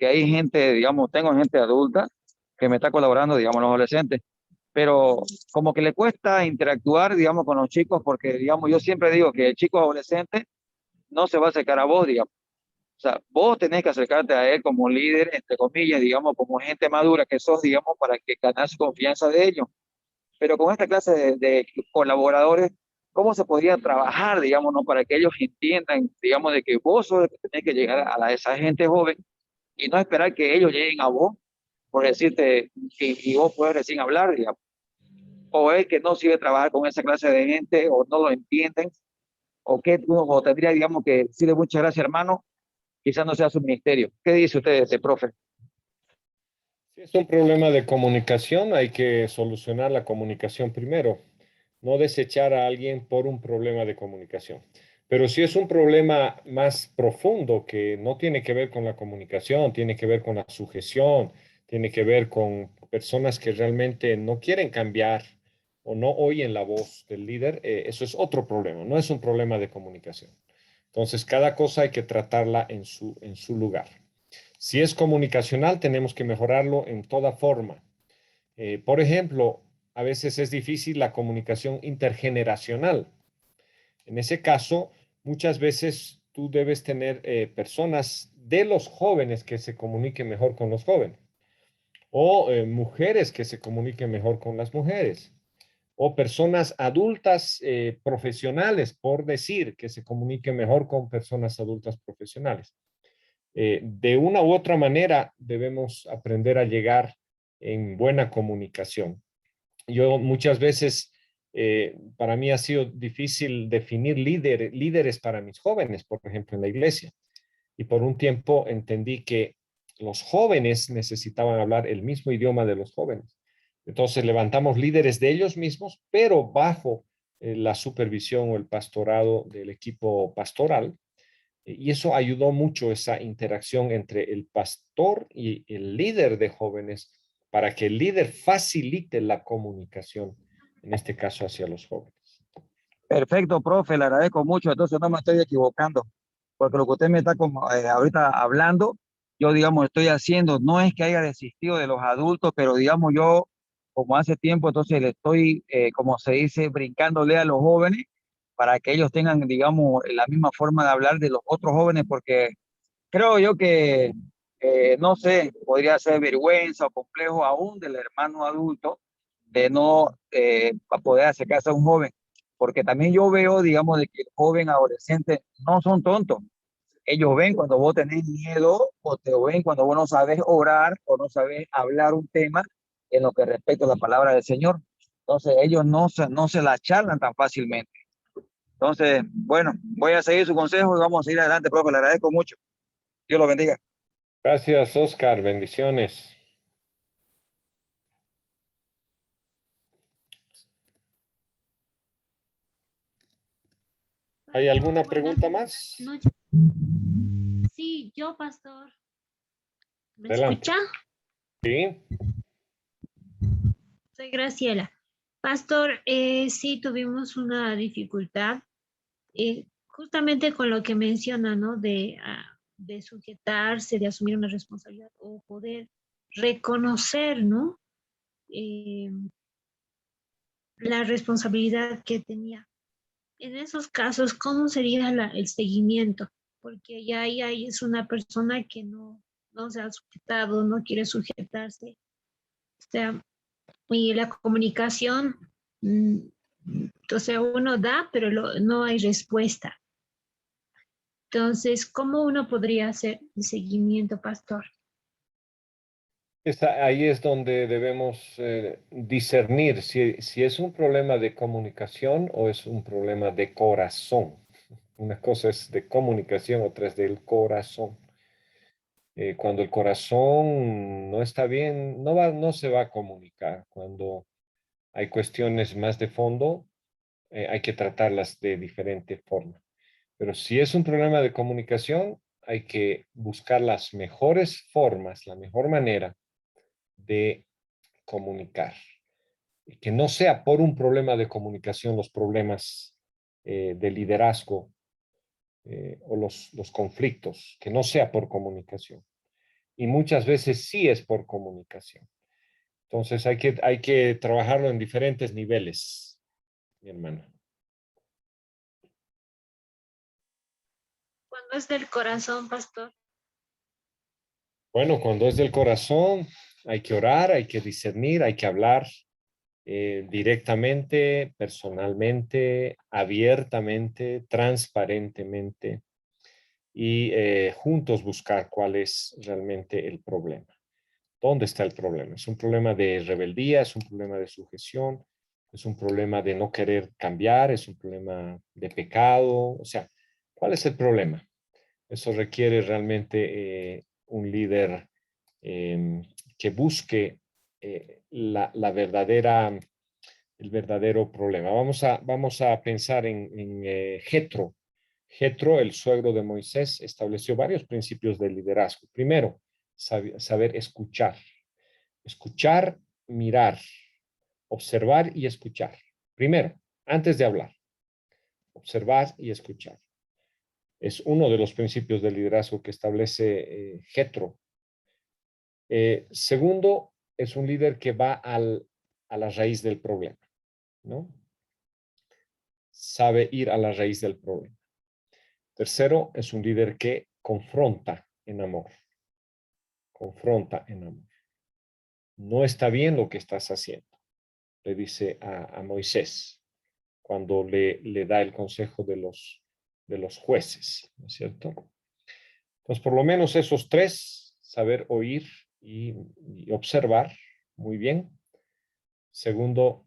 hay gente, digamos, tengo gente adulta que me está colaborando, digamos, los adolescentes, pero como que le cuesta interactuar, digamos, con los chicos, porque, digamos, yo siempre digo que el chico adolescente no se va a acercar a vos, digamos. O sea, vos tenés que acercarte a él como líder, entre comillas, digamos, como gente madura que sos, digamos, para que ganas confianza de ellos. Pero con esta clase de colaboradores, ¿cómo se podría trabajar, digamos, ¿no? Para que ellos entiendan, digamos, de que vos sos el que tenés que llegar a esa gente joven y no esperar que ellos lleguen a vos por decirte y vos puedes recién hablar, digamos. O es que no sirve trabajar con esa clase de gente o no lo entienden o que o tendría, digamos, que decirle muchas gracias, hermano, quizás no sea su ministerio. ¿Qué dice usted, profe? Si es un problema de comunicación, hay que solucionar la comunicación primero, no desechar a alguien por un problema de comunicación. Pero si es un problema más profundo que no tiene que ver con la comunicación, tiene que ver con la sujeción, tiene que ver con personas que realmente no quieren cambiar o no oyen la voz del líder, eso es otro problema, no es un problema de comunicación. Entonces, cada cosa hay que tratarla en su lugar. Si es comunicacional, tenemos que mejorarlo en toda forma. Por ejemplo, a veces es difícil la comunicación intergeneracional. En ese caso, muchas veces tú debes tener personas de los jóvenes que se comuniquen mejor con los jóvenes, o mujeres que se comuniquen mejor con las mujeres, o personas adultas profesionales, por decir, que se comuniquen mejor con personas adultas profesionales. De una u otra manera debemos aprender a llegar en buena comunicación. Yo muchas veces, para mí ha sido difícil definir líderes para mis jóvenes, por ejemplo, en la iglesia. Y por un tiempo entendí que los jóvenes necesitaban hablar el mismo idioma de los jóvenes. Entonces levantamos líderes de ellos mismos, pero bajo la supervisión o el pastorado del equipo pastoral. Y eso ayudó mucho, esa interacción entre el pastor y el líder de jóvenes, para que el líder facilite la comunicación, en este caso hacia los jóvenes. Perfecto, profe, le agradezco mucho. Entonces no me estoy equivocando, porque lo que usted me está ahorita hablando, yo, digamos, estoy haciendo, no es que haya desistido de los adultos, pero, digamos, yo como hace tiempo, entonces le estoy, como se dice, brincándole a los jóvenes para que ellos tengan, digamos, la misma forma de hablar de los otros jóvenes, porque creo yo que, no sé, podría ser vergüenza o complejo aún del hermano adulto de no poder acercarse a un joven, porque también yo veo, digamos, de que el joven adolescente no son tontos. Ellos ven cuando vos tenés miedo o te ven cuando vos no sabes orar o no sabes hablar un tema en lo que respecta a la palabra del Señor. Entonces ellos no se la charlan tan fácilmente. Entonces, bueno, voy a seguir su consejo y vamos a ir adelante, profe. Le agradezco mucho. Dios lo bendiga. Gracias, Oscar. Bendiciones. ¿Hay alguna pregunta más? Noches. Sí, yo, pastor. ¿Me Adelante. escucha? Sí. Soy Graciela. Pastor, sí tuvimos una dificultad, justamente con lo que menciona, ¿no? De sujetarse, de asumir una responsabilidad o poder reconocer, ¿no? La responsabilidad que tenía. En esos casos, ¿cómo sería el seguimiento? Porque ya ahí es una persona que no se ha sujetado, no quiere sujetarse. O sea, y la comunicación, o sea, uno da, pero no hay respuesta. Entonces, ¿cómo uno podría hacer el seguimiento, pastor? Ahí es donde debemos discernir si es un problema de comunicación o es un problema de corazón. Una cosa es de comunicación, otra es del corazón. Cuando el corazón no está bien, no se va a comunicar. Cuando hay cuestiones más de fondo, hay que tratarlas de diferente forma. Pero si es un problema de comunicación, hay que buscar las mejores formas, la mejor manera de comunicar. Y que no sea por un problema de comunicación los problemas de liderazgo o los conflictos, que no sea por comunicación. Y muchas veces sí es por comunicación. Entonces hay que trabajarlo en diferentes niveles, mi hermano. Cuando es del corazón, pastor. Bueno, cuando es del corazón, hay que orar, hay que discernir, hay que hablar directamente, personalmente, abiertamente, transparentemente y juntos buscar cuál es realmente el problema. ¿Dónde está el problema? ¿Es un problema de rebeldía? ¿Es un problema de sujeción? ¿Es un problema de no querer cambiar? ¿Es un problema de pecado? O sea, ¿cuál es el problema? Eso requiere realmente un líder que busque el verdadero problema. Vamos a pensar en Jetro. Jetro, el suegro de Moisés, estableció varios principios de liderazgo. Primero, saber escuchar. Escuchar, mirar, observar y escuchar. Primero, antes de hablar, observar y escuchar. Es uno de los principios de liderazgo que establece Jetro. Segundo, es un líder que va a la raíz del problema, ¿no? Sabe ir a la raíz del problema. Tercero, es un líder que confronta en amor. Confronta en amor. No está bien lo que estás haciendo, le dice a Moisés cuando le da el consejo de los jueces, ¿no es cierto? Entonces, por lo menos esos tres, saber oír y observar muy bien. Segundo,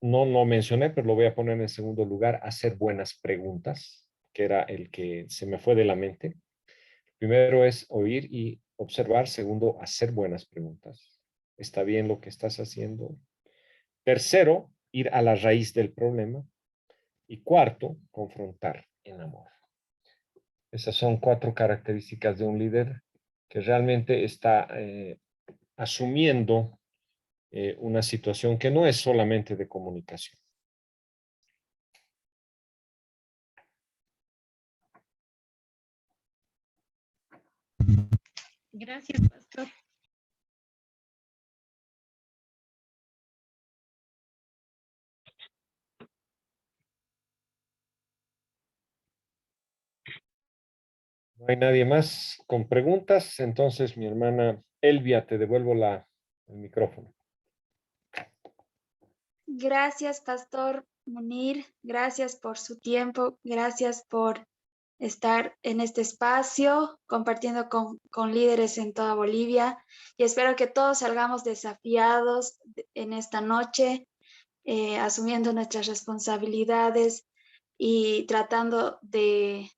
no lo mencioné, pero lo voy a poner en segundo lugar, hacer buenas preguntas, que era el que se me fue de la mente. Primero es oír y observar. Segundo, hacer buenas preguntas. ¿Está bien lo que estás haciendo? Tercero, ir a la raíz del problema. Y cuarto, confrontar en amor. Esas son 4 características de un líder que realmente está asumiendo una situación que no es solamente de comunicación. Gracias, pastor. hay nadie más con preguntas. Entonces, mi hermana Elvia, te devuelvo el micrófono. Gracias, Pastor Munir. Gracias por su tiempo. Gracias por estar en este espacio, compartiendo con líderes en toda Bolivia. Y espero que todos salgamos desafiados en esta noche, asumiendo nuestras responsabilidades y tratando de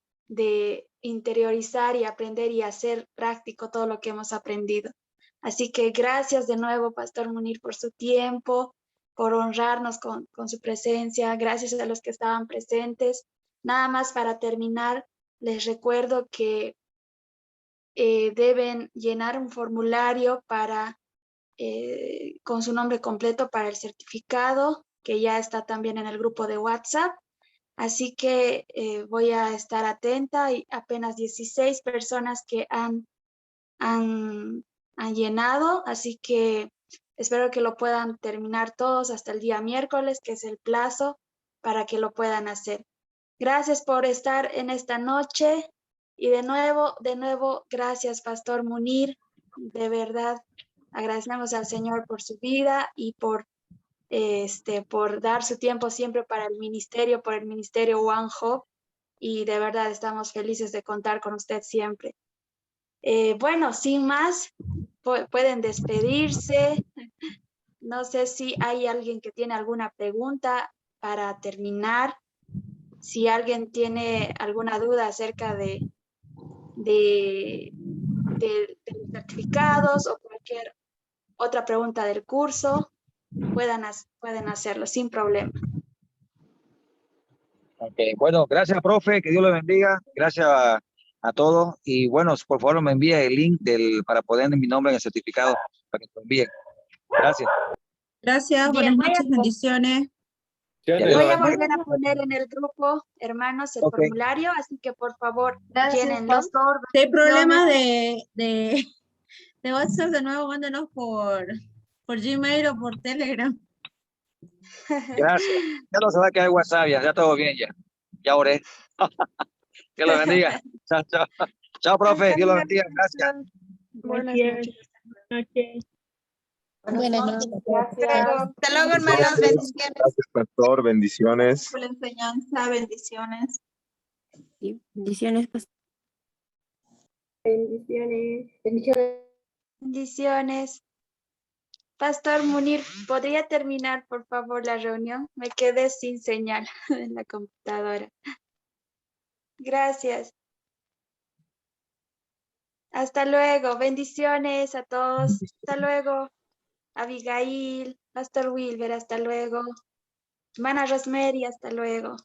interiorizar y aprender y hacer práctico todo lo que hemos aprendido. Así que gracias de nuevo, Pastor Munir, por su tiempo, por honrarnos con su presencia. Gracias a los que estaban presentes. Nada más para terminar, les recuerdo que deben llenar un formulario con su nombre completo para el certificado, que ya está también en el grupo de WhatsApp. Así que voy a estar atenta. Y apenas 16 personas que han llenado, así que espero que lo puedan terminar todos hasta el día miércoles, que es el plazo para que lo puedan hacer. Gracias por estar en esta noche y de nuevo, gracias, Pastor Munir. De verdad, agradecemos al Señor por su vida y por dar su tiempo siempre para el ministerio, por el ministerio One Hope, y de verdad estamos felices de contar con usted siempre. Bueno, sin más, pueden despedirse. No sé si hay alguien que tiene alguna pregunta para terminar. Si alguien tiene alguna duda acerca de los certificados o cualquier otra pregunta del curso, pueden hacerlo sin problema. Okay. Bueno, gracias, profe, que Dios lo bendiga. Gracias a todos. Y bueno, por favor me envíe el link para poner mi nombre en el certificado para que lo envíen. Gracias. Gracias, Bien, buenas noches, bendiciones. Voy a volver a poner en el grupo, hermanos, el formulario, así que por favor, llénenlo. Si hay problemas de WhatsApp, de nuevo, mándenos por Gmail o por Telegram. Gracias. Ya no se va a quedar WhatsApp, ya todo bien, ya oré. Dios lo bendiga. Chao, chao. Chao, profe. Dios lo bendiga. Gracias. Buenas noches. Buenas noches. Gracias. Hasta luego, hermanos. Bendiciones. Gracias, pastor. Bendiciones. Por la enseñanza. Bendiciones. Sí, bendiciones, pastor. Bendiciones. Bendiciones. Pastor Munir, ¿podría terminar, por favor, la reunión? Me quedé sin señal en la computadora. Gracias. Hasta luego. Bendiciones a todos. Hasta luego. Abigail, Pastor Wilber, hasta luego. Hermana Rosemary, hasta luego.